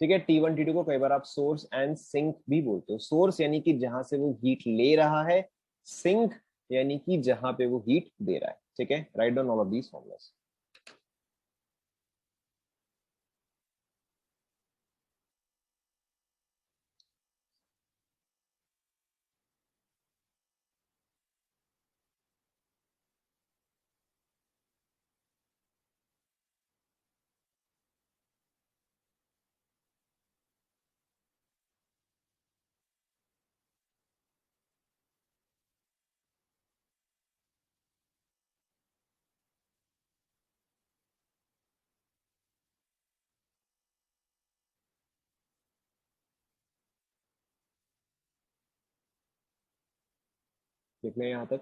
ठीक है, T1 T2 को कई बार आप सोर्स एंड सिंक भी बोलते हो। सोर्स यानी कि जहां से वो हीट ले रहा है, सिंक यानी कि जहां पे वो हीट दे रहा है। ठीक है, write down all of these formulas. देख लें यहाँ तक।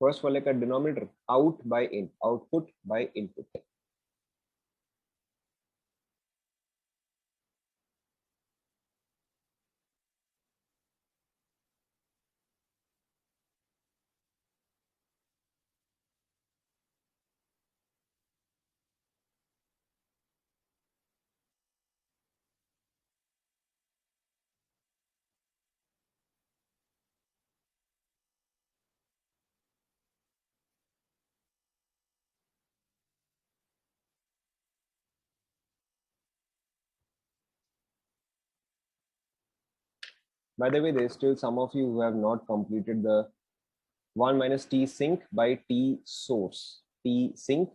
फर्स्ट वाले का denominator out by in, output by input. By the way, there's still some of you who have not completed the 1 minus t sink by t source. T sink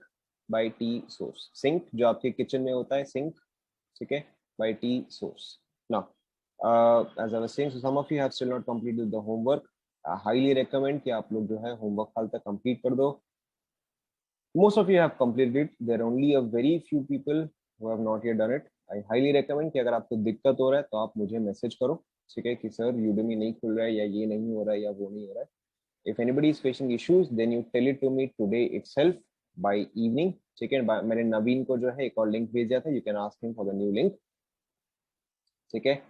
by t source. Sink जो आपके kitchen में होता है, sink, ठीक है, by t source. Now, as I was saying, so some of you have still not completed the homework. I highly recommend कि आप लोग जो है homework कल तक complete कर दो. Most of you have completed it. There are only a very few people who have not yet done it. I highly recommend कि अगर आपको दिक्कत हो रहा है तो आप मुझे मैसेज करो, ठीक है, कि सर यूडेमी नहीं खुल रहा है या ये नहीं हो रहा है या वो नहीं हो रहा है. If anybody is facing issues, then you tell it to me today itself by evening. ठीक है, मैंने नवीन को जो है एक और लिंक भेजा था. You can ask him for the new link. ठीक है.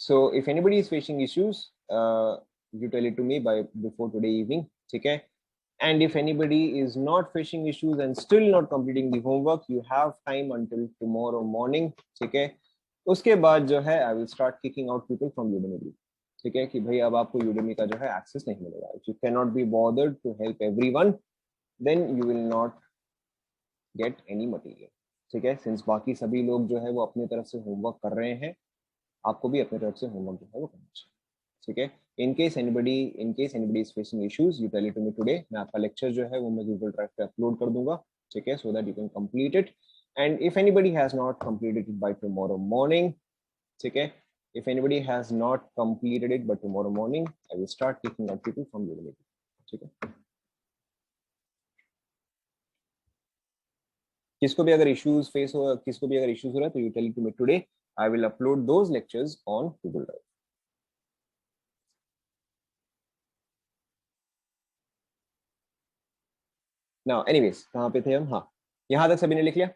So if anybody is facing issues, you tell it to me by before today evening. ठीक है. And if anybody is not facing issues and still not completing the homework, you have time until tomorrow morning. ठीक है. उसके बाद जो है I will start kicking out people from Udemy group. ठीक है, कि भाई अब आपको Udemy का जो है एक्सेस नहीं मिलेगा. If you cannot be bothered to help everyone, then you will not get any material. ठीक है, since बाकी सभी लोग जो है वो अपनी तरफ से होमवर्क कर रहे हैं, आपको भी अपनी तरफ से होमवर्क जो है वो करना चाहिए. ठीक है. in case anybody is facing issues, you tell it to me today. मैं आपका लेक्चर जो है वो मैं Google Drive पे अपलोड कर दूंगा. ठीक है, so that you can complete it. And if anybody has not completed it by tomorrow morning, ठीक है, if anybody has not completed it by tomorrow morning, I will start kicking out people from Udemy. ठीक है. किसको भी अगर issues face हो, किसको भी अगर इश्यूज हो रहा है तो you tell it to me today. I will upload those lectures on Google Drive. Now, anyways, कहाँ पे थे हम? हाँ, यहाँ तक सभी ने लिख लिया?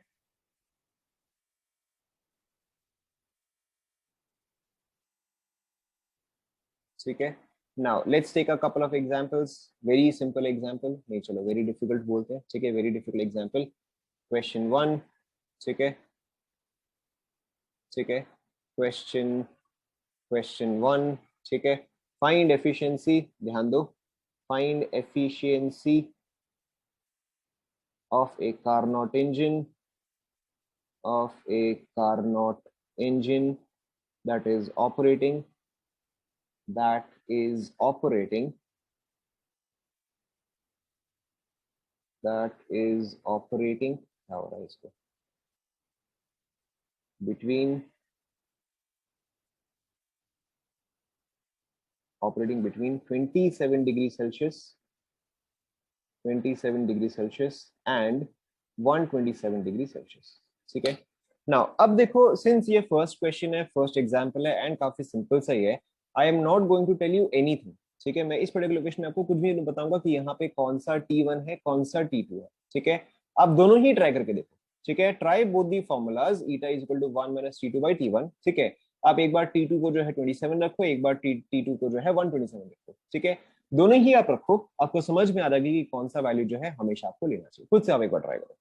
ठीक है. Now, let's take a couple of examples. Very simple example. नहीं चलो very difficult बोलते हैं. ठीक है, very difficult example. Question 1. ठीक है. ठीक है. Question 1. ठीक है. Find efficiency. ध्यान दो. Find efficiency of a Carnot engine. Of a Carnot engine that is operating. That is operating क्या हो रहा है इसको, operating between 27 degrees Celsius and 127 degrees Celsius. ठीक है. Now, अब देखो, since ये first question है, first example है and काफी simple सा ही है, I am not going to tell you anything. ठीक है, मैं इस पर्टिकुलर क्वेश्चन में आपको कुछ भी नहीं बताऊंगा कि यहाँ पे कौन सा T1 है, कौन सा T2 है. ठीक है, आप दोनों ही ट्राई करके देखो. ठीक है, try both the formulas. Eta is equal to 1 minus T2 by T1. ठीक है, आप एक बार T2 को जो है 27 रखो, एक बार T2 को जो है 127 रखो. ठीक है, दोनों ही आप रखो, आपको समझ में आ जाएगी कि कौन सा वैल्यू जो है हमेशा आपको लेना चाहिए. खुद से आप एक बार ट्राई करो.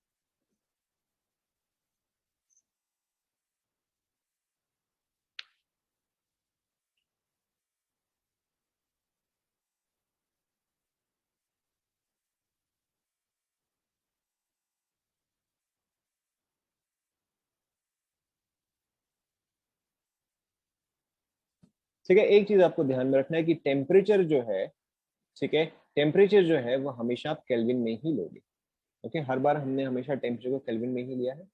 ठीक है, एक चीज आपको ध्यान में रखना है कि टेम्परेचर जो है, ठीक है, टेम्परेचर जो है वो हमेशा आप केल्विन में ही लोगे. ओके, हर बार हमने हमेशा टेम्परेचर को केल्विन में ही लिया है.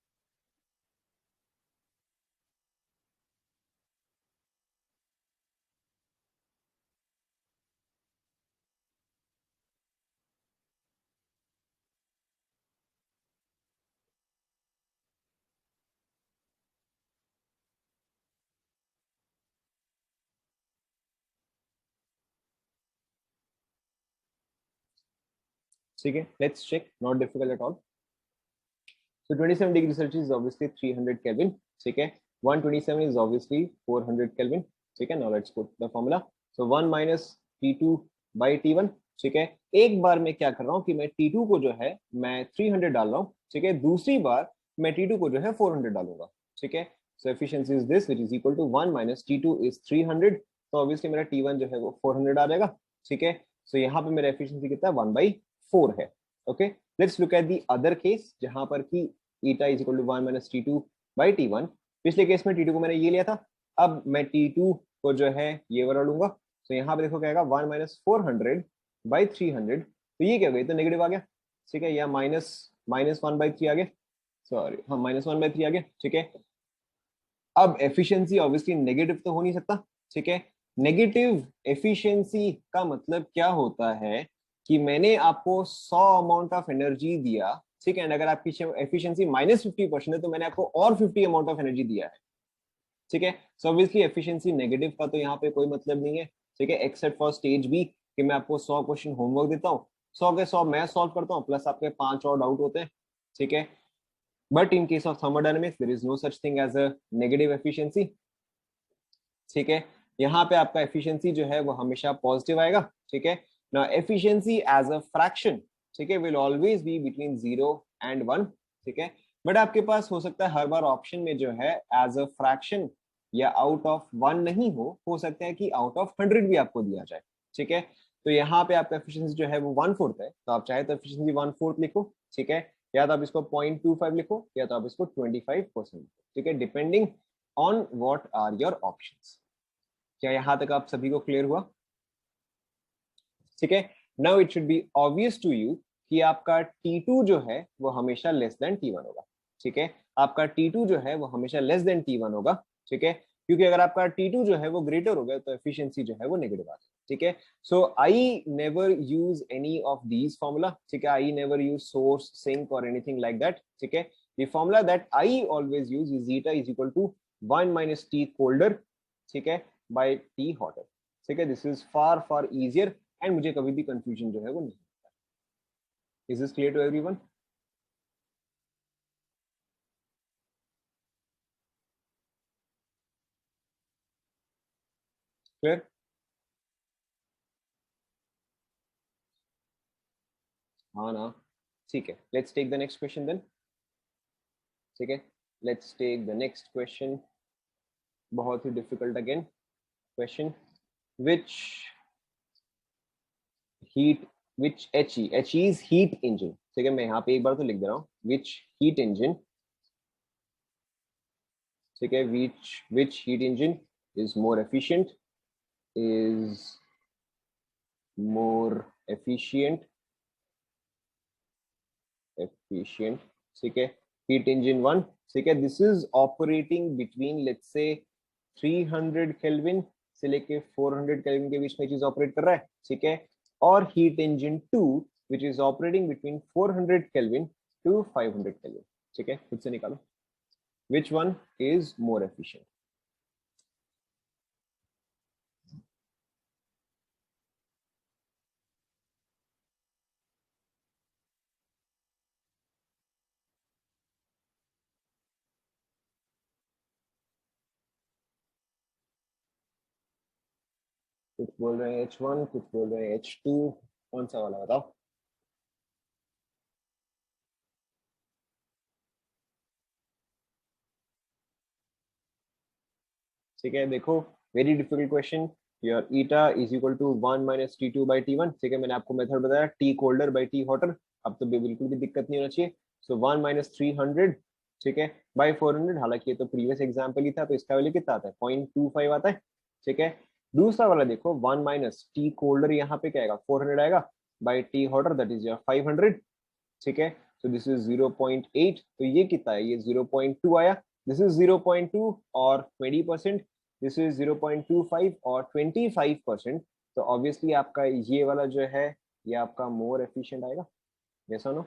ठीक है, let's check. Not difficult at all. So 27 degrees Celsius is obviously 300 Kelvin. ठीक है, 127 is obviously 400 Kelvin. ठीक है, now let's put the formula. So 1 minus T2 by T1. ठीक है, एक बार मैं क्या कर रहा हूँ कि मैं T2 को जो है मैं 300 डाल रहा हूँ. ठीक है, दूसरी बार मैं T2 को जो है 400 डालूंगा. ठीक है, so efficiency is this, which is equal to 1 minus T2 is 300. तो obviously मेरा T1 जो है वो 400 आ जाएगा. ठीक है, so यहाँ पे मेरा efficiency कितना है, 1/4 है. Okay, let's look at the other case जहां पर कि eta is equal to 1 minus T2 by T1. पिछले केस में T2 को मैंने ये लिया था, अब मैं T2 को जो है ये वाला लूंगा, तो यहाँ पे देखो क्या आएगा 1 - 400/300, तो ये क्या हो गई, तो नेगेटिव आ गया, ठीक है, या -1/3 आ गया, सॉरी हाँ -1/3 आ गया, ठीक है। अब एफिशिएंसी ऑब्वियसली नेगेटिव तो हो नहीं सकता, ठीक है। नेगेटिव एफिशिएंसी का मतलब क्या होता है कि मैंने आपको 100 अमाउंट ऑफ एनर्जी दिया, ठीक है, एंड अगर आपकी एफिशिएंसी -50% है तो मैंने आपको और 50 अमाउंट ऑफ एनर्जी दिया है, ठीक है। सो ऑब्वियसली एफिशिएंसी नेगेटिव का तो यहाँ पे कोई मतलब नहीं है, ठीक है, एक्सेप्ट फॉर स्टेज बी कि मैं आपको 100 क्वेश्चन होमवर्क देता हूँ, 100 के 100 मैं सॉल्व करता हूँ, प्लस आपके 5 और डाउट होते हैं, ठीक है। But in case of thermodynamics there is no such thing as a negative efficiency, ठीक है। यहाँ पे आपका एफिशिएंसी जो है वो हमेशा पॉजिटिव आएगा, ठीक है। Now efficiency as a fraction, ठीक है, will always be between 0 and 1, ठीक है। बट आपके पास हो सकता है हर बार ऑप्शन में जो है एज अ फ्रैक्शन या आउट ऑफ 1 नहीं हो सकता है कि आउट ऑफ 100 भी आपको दिया जाए, ठीक है। तो यहाँ पे आपका एफिशिएंसी जो है वो 1/4 है, तो आप चाहे तो एफिशिएंसी 1/4 लिखो, ठीक है, या तो आप इसको 0.25 लिखो, या तो आप इसको 25%, ठीक है, depending on what are your options. क्या यहां तक आप सभी को क्लियर हुआ, ठीक है। Now it should be obvious to you कि आपका T2 जो है वो हमेशा लेस देन T1 होगा, ठीक है। आपका T2 जो है वो हमेशा लेस देन T1 होगा, ठीक है, क्योंकि अगर आपका T2 जो है वो ग्रेटर हो गया तो एफिशिएंसी जो है वो नेगेटिव आ जाए, ठीक है। So I never use any of these formula, ठीक है, I never use source sink और एनीथिंग लाइक दैट, ठीक है। The formula that I always use is zeta is equal to 1 - T colder, ठीक है, बाय T हॉटर, ठीक है। This is far far easier and मुझे कभी भी कंफ्यूजन जो है वो नहीं होता। Is this clear to everyone? Clear? हाँ ना, ठीक है, let's take the next question then, ठीक है, let's take the next question. बहुत ही difficult again question, which heat which H is heat engine, ठीक है, मैं यहाँ पे एक बार तो लिख दे रहा हूँ, विच हीट इंजन, ठीक है, which heat engine is more efficient, is more efficient efficient, ठीक है, हीट इंजन 1, ठीक है, this is operating between let's say 300 kelvin से लेके 400 केल्विन के बीच में चीज ऑपरेट कर रहा है, ठीक है, और heat engine 2 which is operating between 400 kelvin to 500 kelvin, ठीक है, खुद से निकालो which one is more efficient. कुछ बोल रहे हैं H1, कुछ बोल रहे हैं H2, कौन सा वाला बताओ। ठीक है, देखो, very difficult question, your eta is equal to 1 - T2/T1, ठीक है, मैंने आपको मेथड बताया T colder by T hotter, अब तो बिल्कुल भी दिक्कत नहीं होना चाहिए। सो 1 - 300, ठीक है, बाई 400, हालांकि ये तो प्रीवियस एग्जाम्पल ही था, तो इसका वैल्यू कितना आता है, 0.25 आता है, ठीक है। दूसरा वाला देखो 1 - T कोल्डर, यहाँ पे क्या आएगा 400 आएगा, by T hotter that is your 500, ठीक है। तो दिस इज 0.8, तो ये कितना है, ये 0.2 आया, दिस इज 0.2 और 20%, दिस इज 0.25 और 25%, तो ऑब्वियसली आपका ये वाला जो है ये आपका मोर एफिशिएंट आएगा, यस और no,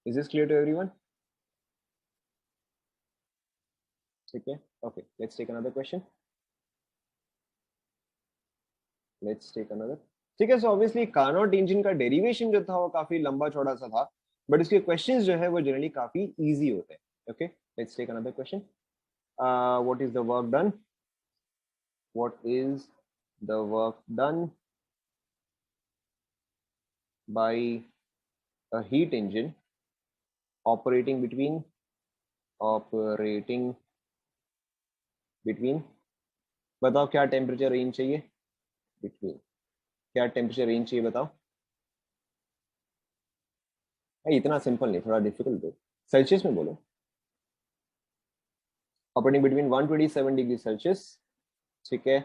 is this clear to everyone? ठीक है, okay, let's take another question, let's take another, ठीक है। सो ऑब्वियसली कार्नोट इंजन का डेरिवेशन जो था वो काफी लंबा चौड़ा सा था, बट इसके क्वेश्चंस जो है वो जनरली काफी इजी होते हैं, okay, let's take another question. What is the work done, what is the work done by a heat engine operating operating between, बताओ क्या टेम्परेचर रेंज चाहिए, बिटवीन, क्या टेम्परेचर रेंज चाहिए बताओ। इतना सिंपल नहीं, थोड़ा डिफिकल्ट दो, सेल्सियस में बोलो। ऑपरेटिंग बिटवीन 127 डिग्री सेल्सियस, ठीक है,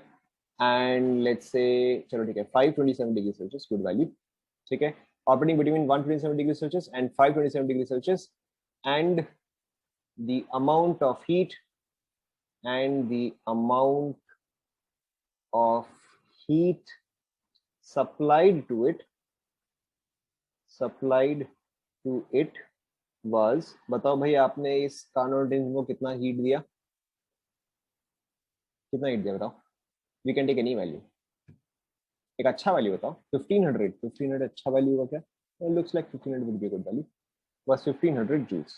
एंड लेट्स से, चलो ठीक है, 527 डिग्री सेल्सियस, गुड वैल्यू, ठीक है, operating between 127 degree Celsius and 527 degree Celsius, and the amount of heat and the amount of heat supplied to it was, बताओ भाई आपने इस कार्नोट रिंग को कितना हीट दिया, कितना हीट दिया बताओ, we can take any value, एक अच्छा वैल्यू बताओ, 1500 अच्छा वैल्यू होगा क्या, looks like 1500 would be a good value, बस 1500 जूल्स,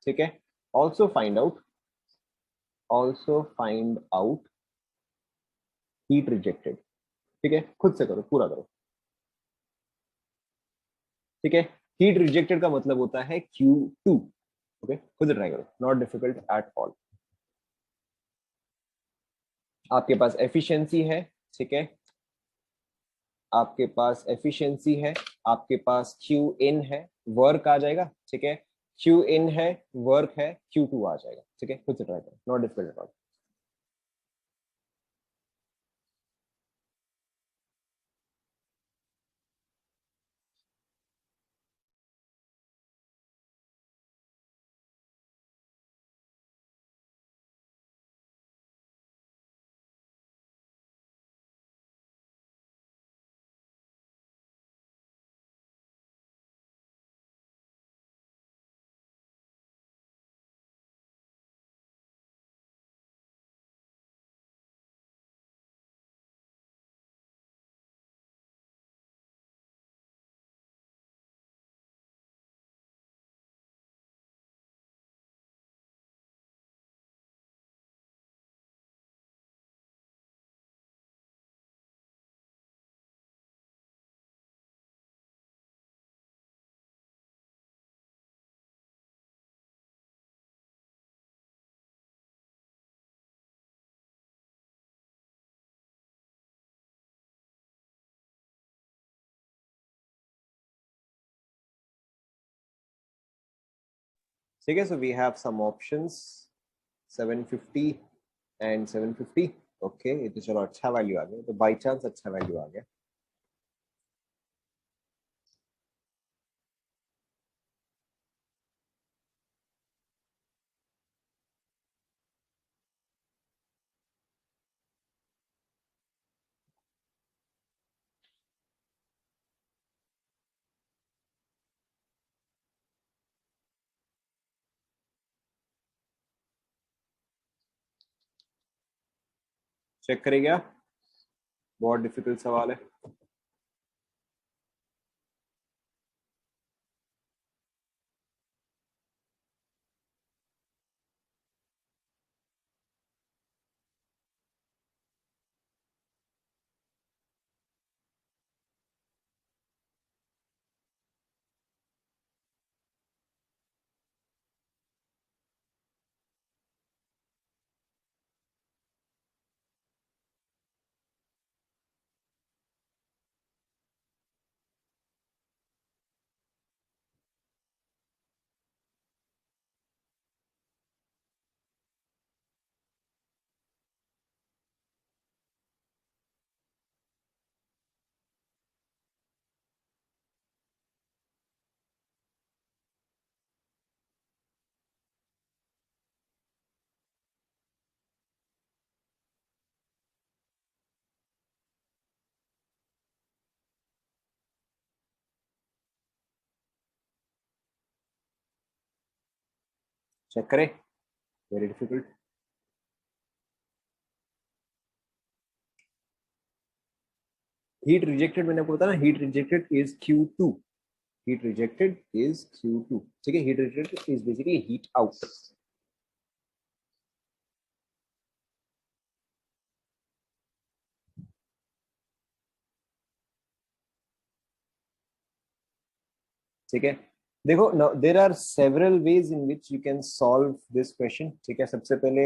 ठीक है, also find out heat rejected, ठीक है, खुद से करो, पूरा करो, ठीक है, हीट रिजेक्टेड का मतलब होता है Q2, ओके, खुद ट्राई करो, नॉट डिफिकल्ट एट ऑल, आपके पास एफिशिएंसी है, ठीक है, आपके पास एफिशिएंसी है, आपके पास क्यू इन है, वर्क आ जाएगा, ठीक है, क्यू इन है, वर्क है, Q2 आ जाएगा, ठीक है, खुद से ट्राई करो, नॉट डिफिकल्ट एट ऑल। ठीक है, so we have some options 750 and 750, okay, ये तो चलो अच्छा वैल्यू आ गया, तो बाई चांस अच्छा वैल्यू आ गया, चेक करेगा, बहुत डिफिकल्ट सवाल है, चेक करें, वेरी डिफिकल्ट, हीट रिजेक्टेड मैंने आपको बताया ना, heat rejected is Q2, heat rejected is Q2, ठीक है, heat rejected is basically heat out, ठीक है, देखो there are several ways in which you can solve this question, ठीक है, सबसे पहले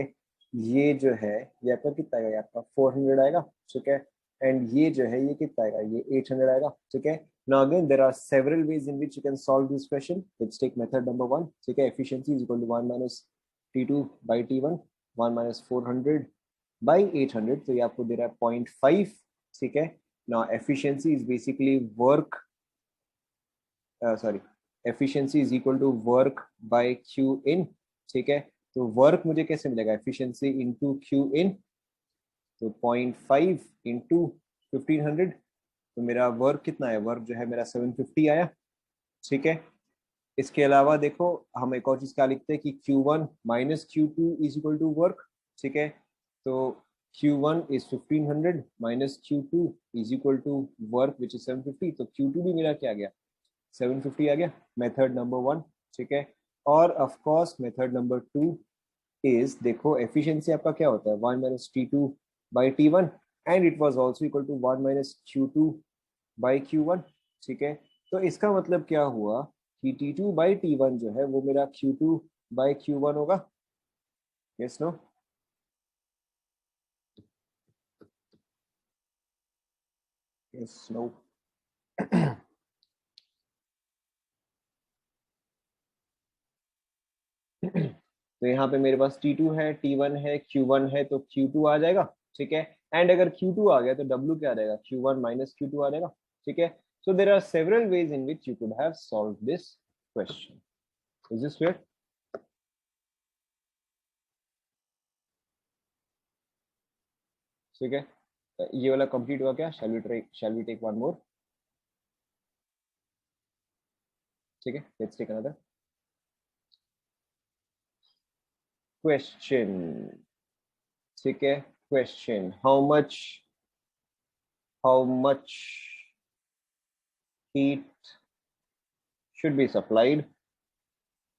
ये जो है ये आपका कितना आएगा, आपका 400 आएगा, ठीक है, एंड ये जो है ये कितना आएगा, ये 800 आएगा, ठीक है, now again there are several ways in which you can solve this question, let's take method number 1, ठीक है, efficiency is equal to 1 minus T2 by T1, 1 minus 400 by 800, तो ये आपको दे रहा है 0.5, ठीक है। Now efficiency is basically work, sorry, efficiency is equal to work by Q in, ठीक है। तो वर्क मुझे कैसे मिलेगा, एफिशिएंसी इनटू क्यू इन, तो 0.5 इंटू 1500, तो मेरा वर्क कितना है, वर्क जो है मेरा 750 आया, ठीक है। इसके अलावा देखो हम एक और चीज क्या लिखते हैं कि Q1 minus Q2 is equal to work, ठीक है। तो Q1 is 1500 minus Q2 is equal to work which is 750, तो Q2 भी मेरा क्या आ गया, 750 आ गया, मेथड नंबर 1, ठीक है। और of course method number 2 is, देखो एफिशिएंसी आपका क्या होता है 1 minus T2 by T1, and it was also equal to 1 minus Q2 by Q1, ठीक है। तो इसका मतलब क्या हुआ कि T2 बाई T1 जो है वो मेरा Q2 बाई Q1 होगा, यस नो, यस नो। तो यहाँ पे मेरे पास T2 है, T1 है, Q1 है, तो Q2 आ जाएगा, ठीक है। एंड अगर Q2 आ गया तो W क्या आ जाएगा, Q1 माइनस Q2 आ जाएगा, ठीक है। So there are several ways in which you could have solved this question. Is this clear? ठीक है, ये वाला कंप्लीट हुआ क्या, shall we take one more, ठीक है, let's take another question, ठीक है। Question, how much heat should be supplied,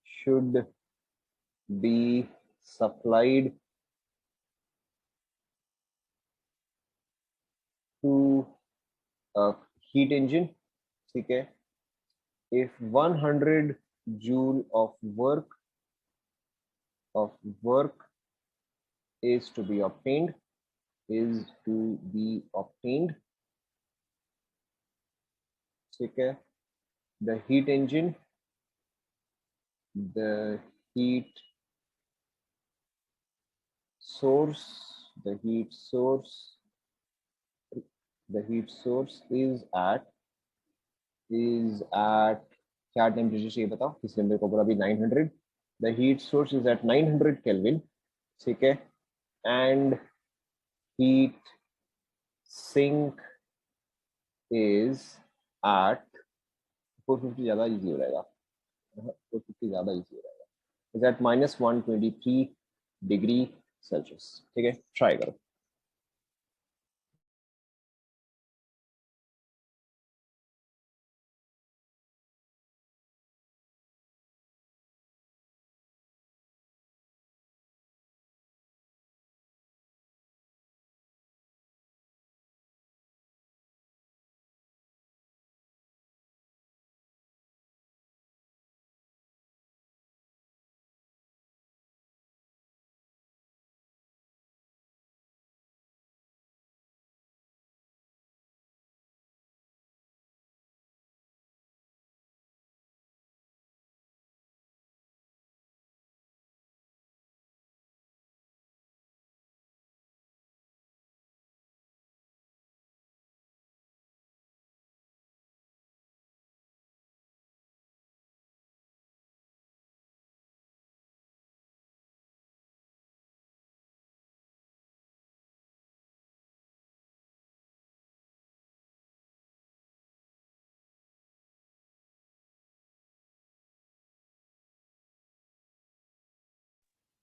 should be supplied to a heat engine, ठीक है, if 100 joule of work is to be obtained, ठीक है, the heat engine, the heat source, the heat source, the heat source is at क्या temperature चाहिए बताओ, इसलिए मेरे को बोला अभी 900, the heat source is at 900 Kelvin, ठीक है, and heat sink is at 450, ज्यादा इजी हो जाएगा, 450 ज्यादा इजी हो जाएगा, is at minus 123 degree Celsius, ठीक है, ट्राई करो।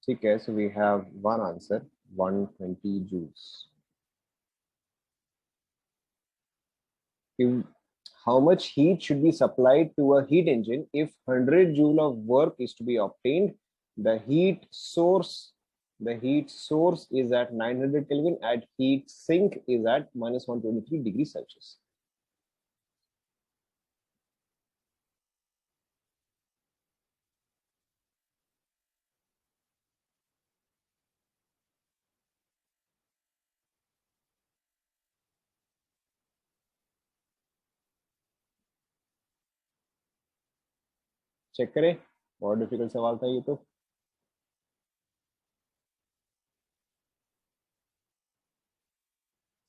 ठीक है, so we have one answer, 120 joules. If, how much heat should be supplied to a heat engine if 100 joule of work is to be obtained, the heat source is at 900 Kelvin, at heat sink is at minus 123 degrees Celsius. Check करें, बहुत difficult सवाल था ये तो।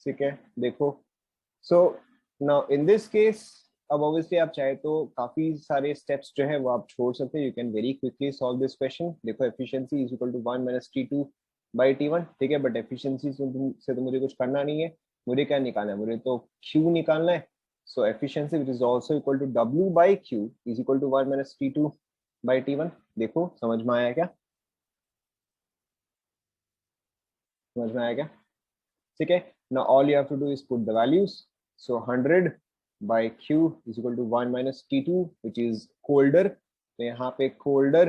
ठीक है, देखो। So now in this case, अब ऑब्वियसली आप चाहे तो काफी सारे स्टेप्स जो है वो आप छोड़ सकते हैं। You can very quickly solve this question. देखो efficiency is equal to 1 minus T2 by T1, ठीक है। बट एफिशिएंसी से तो मुझे कुछ करना नहीं है, मुझे क्या निकालना है, मुझे तो Q निकालना है। So efficiency which is also equal to W by Q is equal to 1 minus T2 by T1। देखो समझ में आया क्या, समझ में आया क्या? ठीक है। now all you have to do is put the values. So 100 by Q is equal to 1 minus T2 which is colder. तो यहाँ पे colder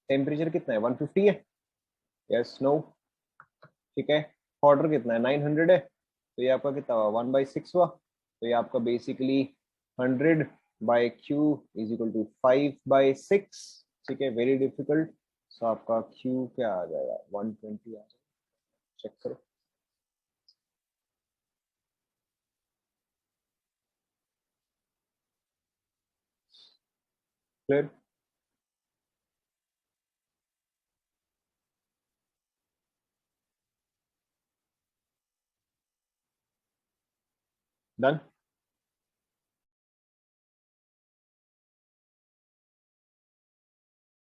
टेम्परेचर कितना है, 150 है, यस नो, ठीक है। hotter कितना है, 900 है, तो ये आपका कितना हुआ, 1/6 हुआ। तो ये आपका basically 100 by Q is equal to 5/6, ठीक है। Very difficult. सो आपका Q क्या आ जाएगा, 120 आ जाएगा, चेक करो। Clear, done.